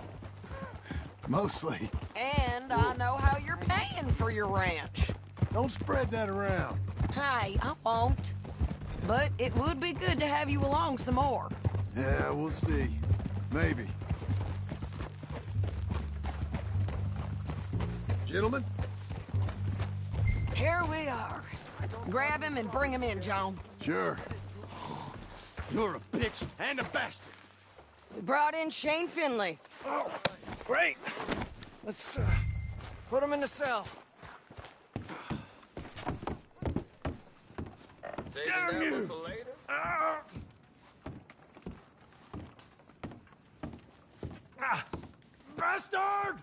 Mostly. And I know how you're paying for your ranch. Don't spread that around. Hey, I won't. But it would be good to have you along some more. Yeah, we'll see. Maybe. Gentlemen? Here we are. Grab him and bring him in, John. Sure. You're a bitch and a bastard. We brought in Shane Finley. Oh, great. Let's put him in the cell. Damn you! Bastard!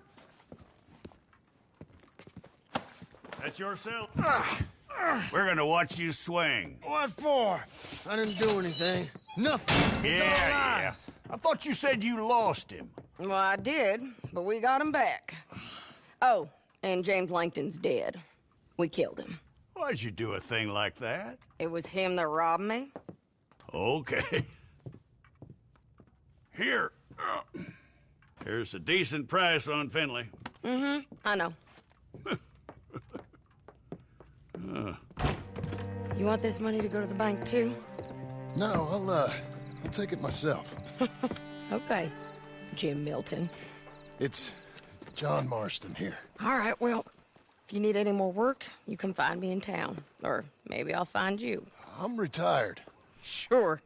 That's your cell. We're gonna watch you swing. What for? I didn't do anything. Nothing. Yeah. I thought you said you lost him. Well, I did, but we got him back. Oh, and James Langton's dead. We killed him. Why'd you do a thing like that? It was him that robbed me. Okay. Here. Here's a decent price on Finley. Mm-hmm, I know. You want this money to go to the bank, too? No, I'll take it myself. Okay, Jim Milton. It's John Marston here. All right, well, if you need any more work, you can find me in town. Or maybe I'll find you. I'm retired. Sure.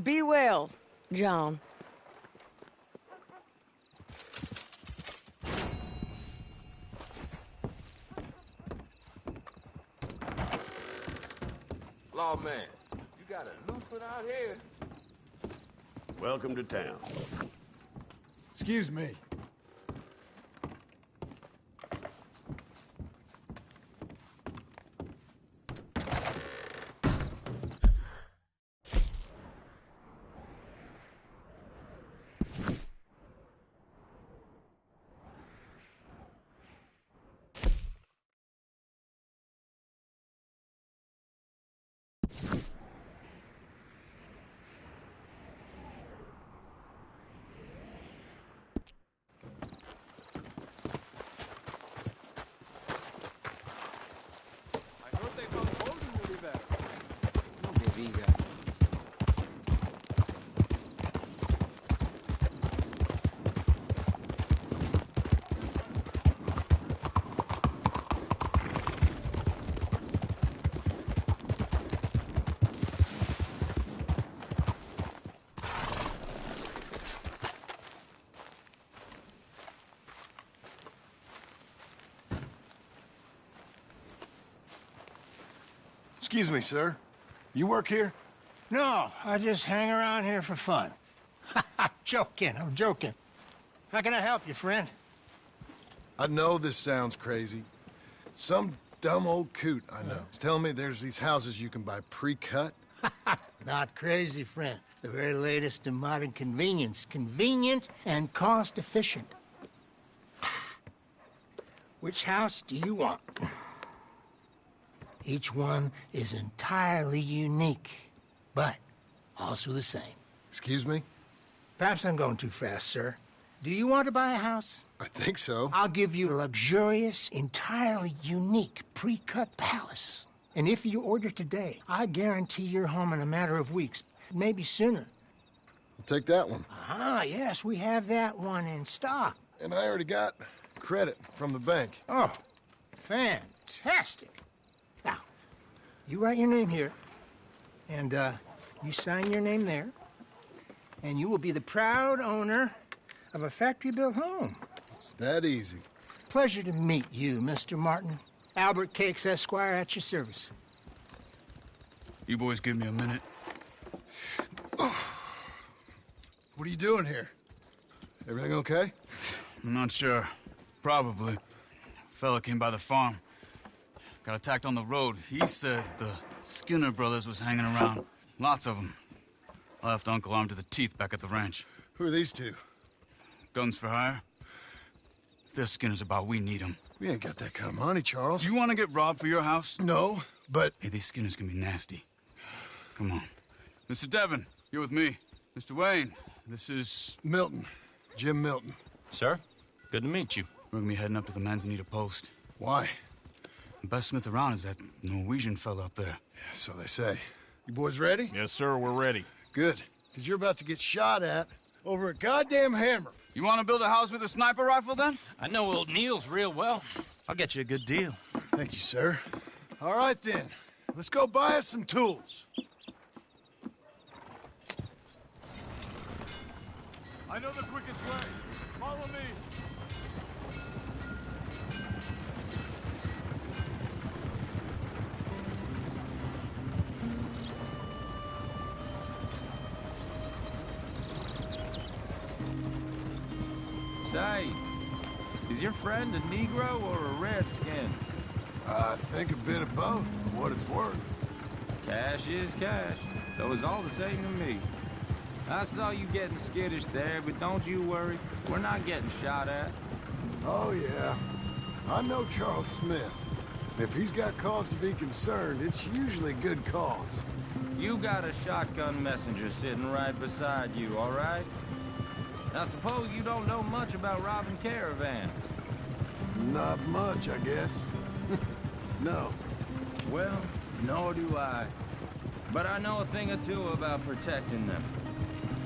Be well, John. Lawman, you got a loose one out here? Welcome to town. Excuse me. Excuse me, sir. You work here? No, I just hang around here for fun. I'm joking. How can I help you, friend? I know this sounds crazy. Some dumb old coot I know is telling me there's these houses you can buy pre-cut. Not crazy, friend. The very latest in modern convenience. Convenient and cost-efficient. Which house do you want? Each one is entirely unique, but also the same. Excuse me? Perhaps I'm going too fast, sir. Do you want to buy a house? I think so. I'll give you a luxurious, entirely unique, pre-cut palace. And if you order today, I guarantee you're home in a matter of weeks, maybe sooner. I'll take that one. Ah, yes, we have that one in stock. And I already got credit from the bank. Oh, fantastic. Now, you write your name here, and you sign your name there, and you will be the proud owner of a factory-built home. It's that easy. Pleasure to meet you, Mr. Martin. Albert Cakes, Esquire, at your service. You boys give me a minute. What are you doing here? Everything okay? I'm not sure. Probably. Fella came by the farm. Got attacked on the road. He said the Skinner brothers was hanging around. Lots of them. I left Uncle armed to the teeth back at the ranch. Who are these two? Guns for hire. If their Skinner's about, we need them. We ain't got that kind of money, Charles. You want to get robbed for your house? No, but... Hey, these Skinners can be nasty. Come on. Mr. Devon, you're with me. Mr. Wayne, this is... Milton. Jim Milton. Sir, good to meet you. We're gonna be heading up to the Manzanita Post. Why? The best smith around is that Norwegian fella up there. Yeah, so they say. You boys ready? Yes, sir, we're ready. Good, because you're about to get shot at over a goddamn hammer. You want to build a house with a sniper rifle, then? I know old Neil's real well. I'll get you a good deal. Thank you, sir. All right, then. Let's go buy us some tools. I know the quickest way. Follow me. Say, is your friend a Negro or a Redskin? I think a bit of both, for what it's worth. Cash is cash, though it's all the same to me. I saw you getting skittish there, but don't you worry. We're not getting shot at. Oh, yeah. I know Charles Smith. If he's got cause to be concerned, it's usually good cause. You got a shotgun messenger sitting right beside you, all right? Now, suppose you don't know much about robbing caravans. Not much, I guess. No. Well, nor do I. But I know a thing or two about protecting them.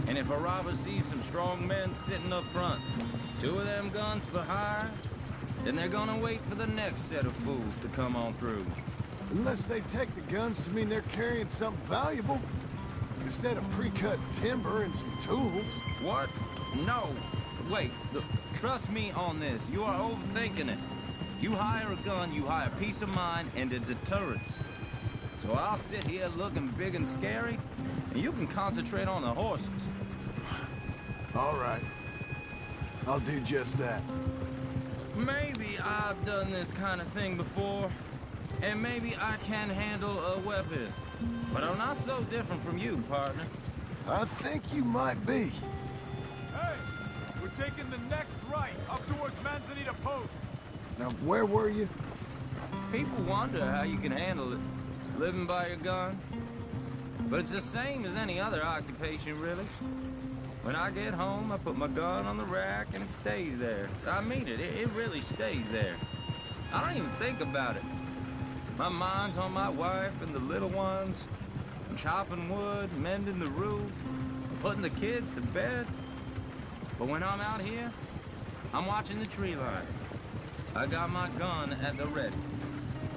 And if a robber sees some strong men sitting up front, 2 of them guns for hire, then they're gonna wait for the next set of fools to come on through. Unless they take the guns to mean they're carrying something valuable. Instead of pre-cut timber and some tools. What? No. Wait, look, trust me on this. You are overthinking it. You hire a gun, you hire peace of mind and a deterrence. So I'll sit here looking big and scary, and you can concentrate on the horses. All right. I'll do just that. Maybe I've done this kind of thing before, and maybe I can handle a weapon. But I'm not so different from you, partner. I think you might be. Hey, we're taking the next right, up towards Manzanita Post. Now, where were you? People wonder how you can handle it, living by your gun. But it's the same as any other occupation, really. When I get home, I put my gun on the rack and it stays there. I mean it, it really stays there. I don't even think about it. My mind's on my wife and the little ones. I'm chopping wood, mending the roof, putting the kids to bed. But when I'm out here, I'm watching the tree line. I got my gun at the ready.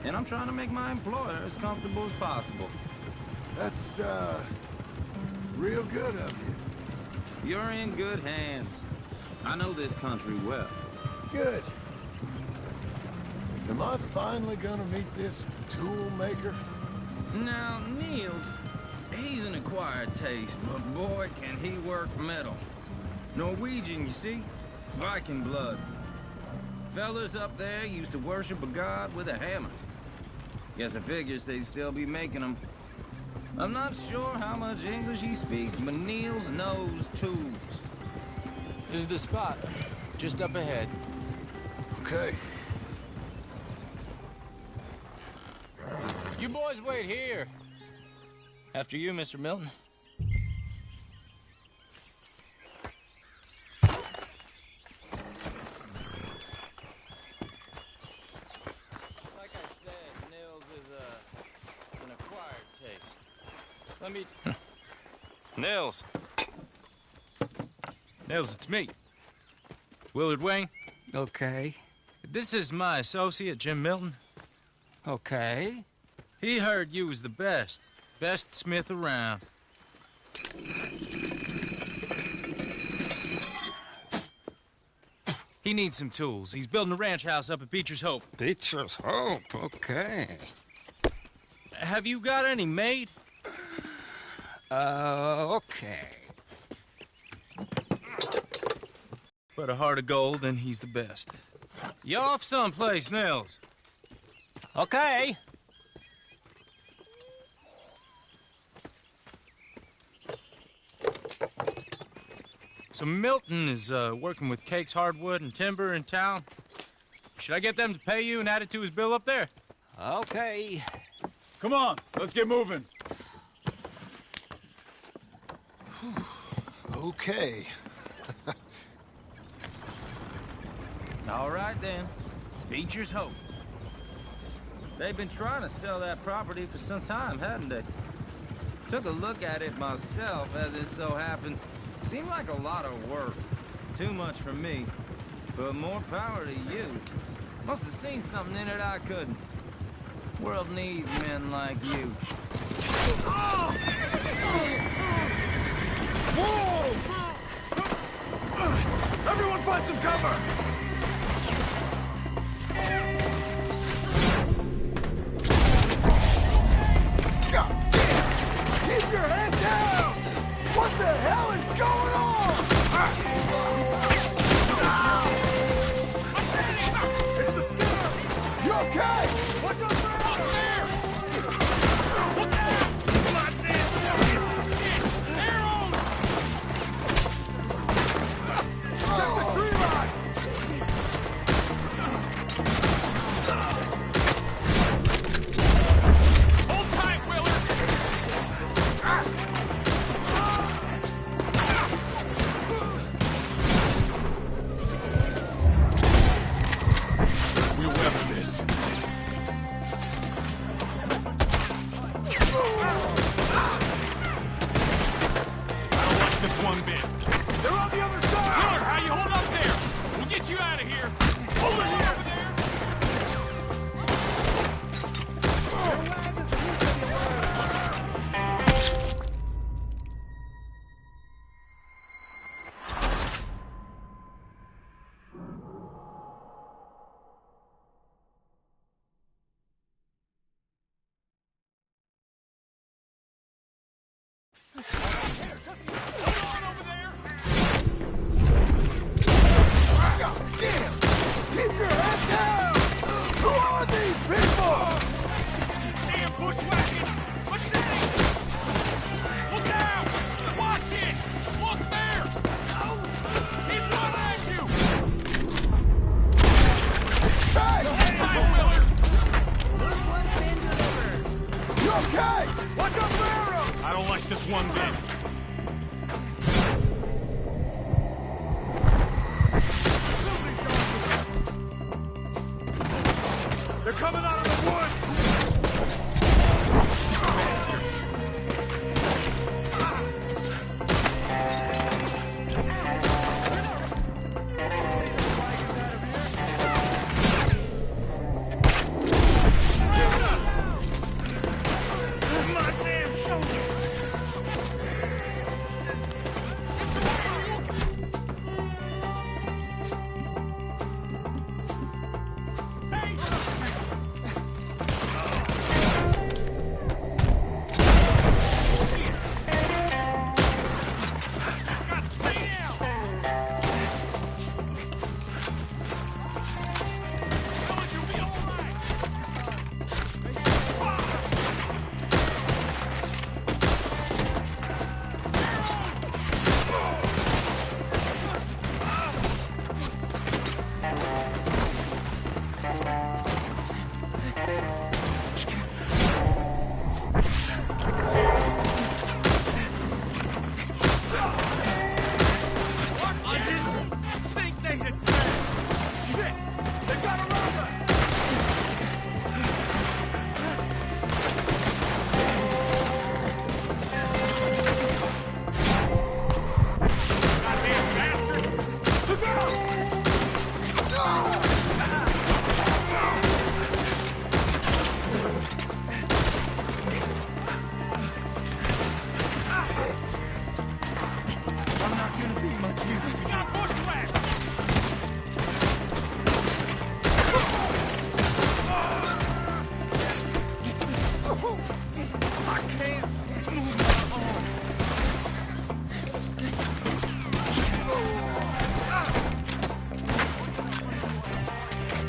And I'm trying to make my employer as comfortable as possible. That's, real good of you. You're in good hands. I know this country well. Good. Am I finally gonna meet this tool maker? Now, Niels, he's an acquired taste, but boy, can he work metal. Norwegian, you see? Viking blood. Fellas up there used to worship a god with a hammer. Guess I figures they'd still be making them. I'm not sure how much English he speaks, but Niels knows tools. This is the spot, just up ahead. Okay. You boys wait here. After you, Mr. Milton. Like I said, Niels is an acquired taste. Let me... Nils. Nils, it's me. Willard Wayne. Okay. This is my associate, Jim Milton. Okay. He heard you was the best. Best smith around. He needs some tools. He's building a ranch house up at Beecher's Hope. Beecher's Hope, okay. Have you got any made? Okay. But a heart of gold, and he's the best. You off someplace, Nils? Okay. So Milton is working with Cake's Hardwood and Timber in town. Should I get them to pay you and add it to his bill up there? Okay. Come on, let's get moving. Okay. All right, then. Beecher's Hope. They've been trying to sell that property for some time, hadn't they? Took a look at it myself, as it so happens. Seemed like a lot of work. Too much for me. But more power to you. Must have seen something in it I couldn't. World needs men like you. Whoa! Everyone find some cover! God damn! Keep your head down! What the hell is going on? It's the Skinner! You okay? What's up there? Check the tree line! Hold tight, Willard! We'll weather this. God damn! Keep your head down! Who are these people? Damn bushwhacking! Machete! Look out! Watch it! Look there! He's running at you! Hey! Willard! You okay? Watch out for arrows! I don't like this one bit. They're coming out of the woods! My damn shoulder!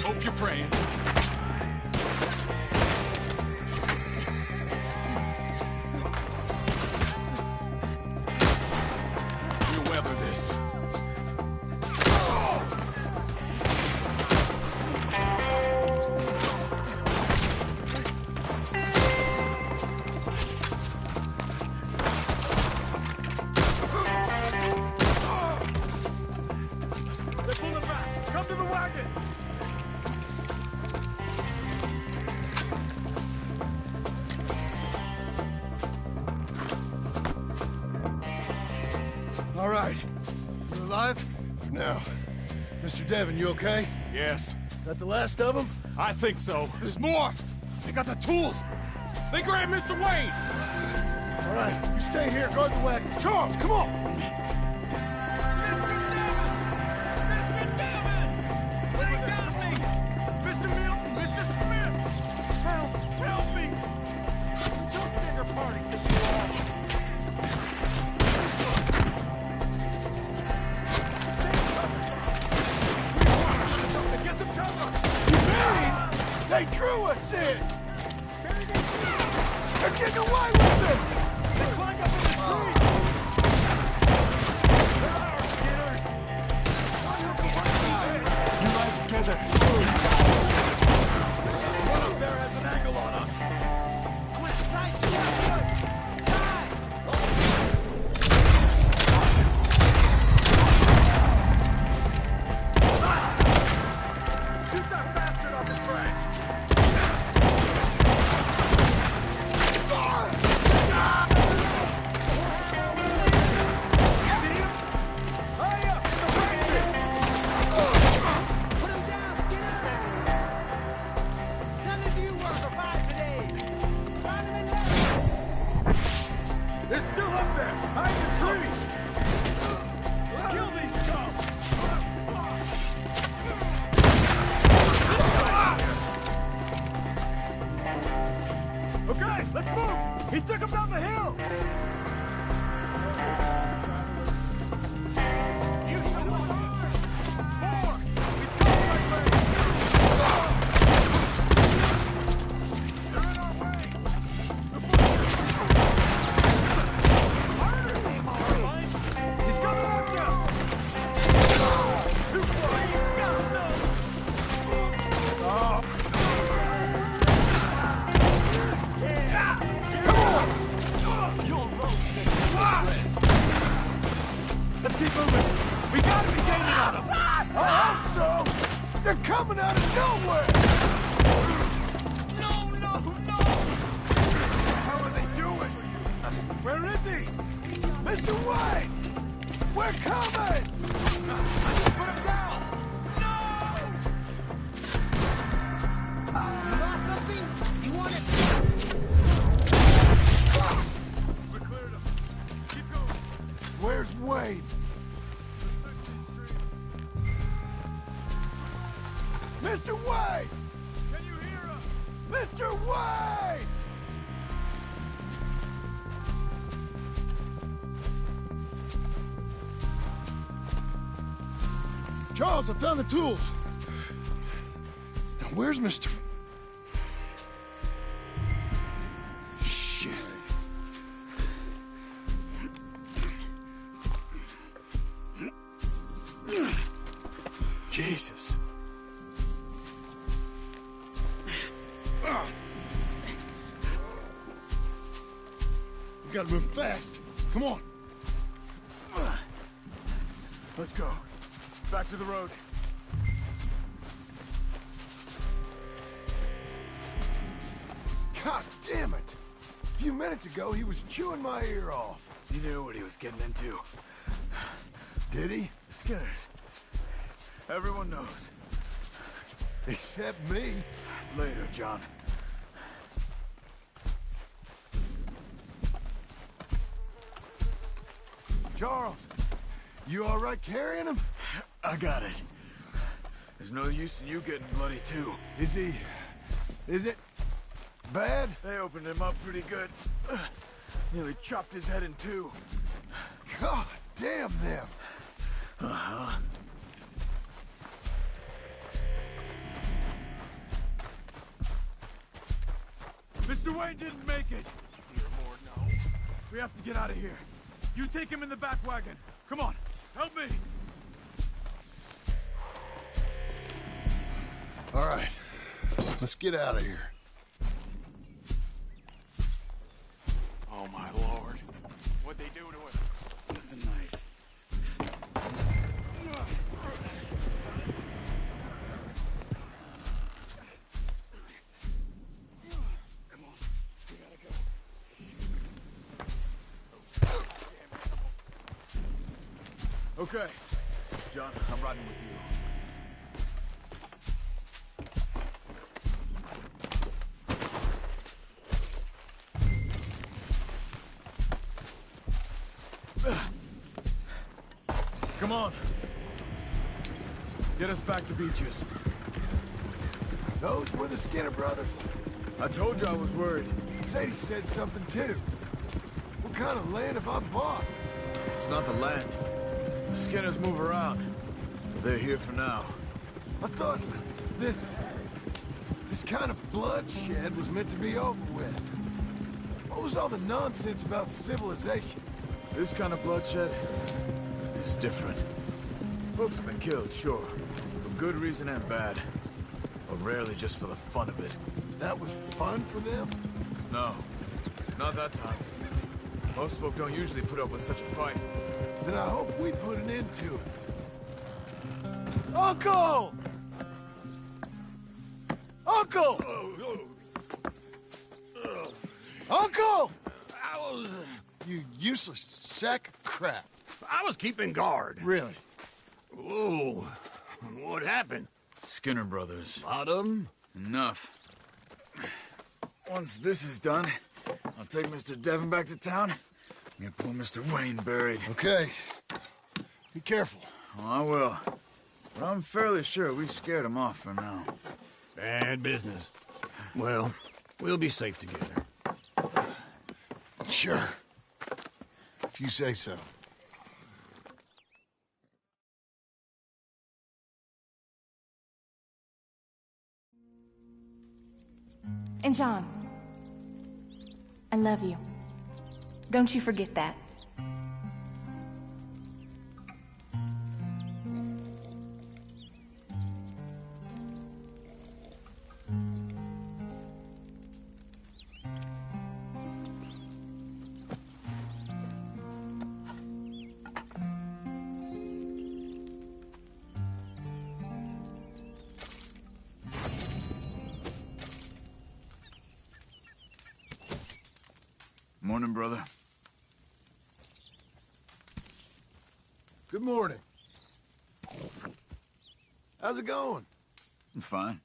Hope you're praying. We'll weather this. They're pulling back. Come to the wagon. All right. You alive? For now. Mr. Devon, you okay? Yes. That the last of them? I think so. There's more! They got the tools! They grabbed Mr. Wayne! All right, you stay here, guard the wagons. Charles, come on! Mr. Milton! Mr. Smith! Help me! Took bigger parties than you are. Get them cover! You married? They drew us in! They're getting away with it! They climbed up in the tree! They're our skinners! You ride together. One up there has an angle on us! Quit slicing that wood! Die! Shoot that bastard off his branch! They're still up there! Hide the tree! Kill these scum! Okay, let's move! He took him down the hill! They're coming! I just put them down! You lost something? You want it? We cleared him. Keep going. Where's Wade? Mr. Wade! Can you hear us? Mr. Wade! Charles, I found the tools. Now, where's Mr. Shit. Jesus. We gotta move fast. Come on. Let's go. Back to the road. God damn it! A few minutes ago, he was chewing my ear off. He knew what he was getting into. Did he? Skinners. Everyone knows. Except me. Later, John. Charles, you all right carrying him? I got it. There's no use in you getting bloody, too. Is he... is it... bad? They opened him up pretty good. Nearly chopped his head in two. God damn them! Uh-huh. Mr. Wayne didn't make it. No. We have to get out of here. You take him in the back wagon. Come on, help me. All right, let's get out of here. Oh, my Lord. What'd they do to him? Nothing nice. Come on. We gotta go. Okay. John, I'm riding with you. Come on. Get us back to Beaches. Those were the Skinner brothers. I told you I was worried. Sadie said something too. What kind of land have I bought? It's not the land. The Skinners move around. But they're here for now. I thought this kind of bloodshed was meant to be over with. What was all the nonsense about civilization? This kind of bloodshed is different. Folks have been killed, sure. For good reason and bad. But rarely just for the fun of it. That was fun for them? No. Not that time. Most folk don't usually put up with such a fight. Then I hope we put an end to it. Uncle! Uncle! Uncle! You useless sack of crap. I was keeping guard. Really? Whoa. What happened? Skinner brothers. Lot of them? Enough. Once this is done, I'll take Mr. Devon back to town. Get poor Mr. Wayne buried. Okay. Be careful. Oh, I will. But I'm fairly sure we scared him off for now. Bad business. Well, we'll be safe together. Sure. If you say so. And John, I love you. Don't you forget that. Morning, brother. Good morning. How's it going? Fine.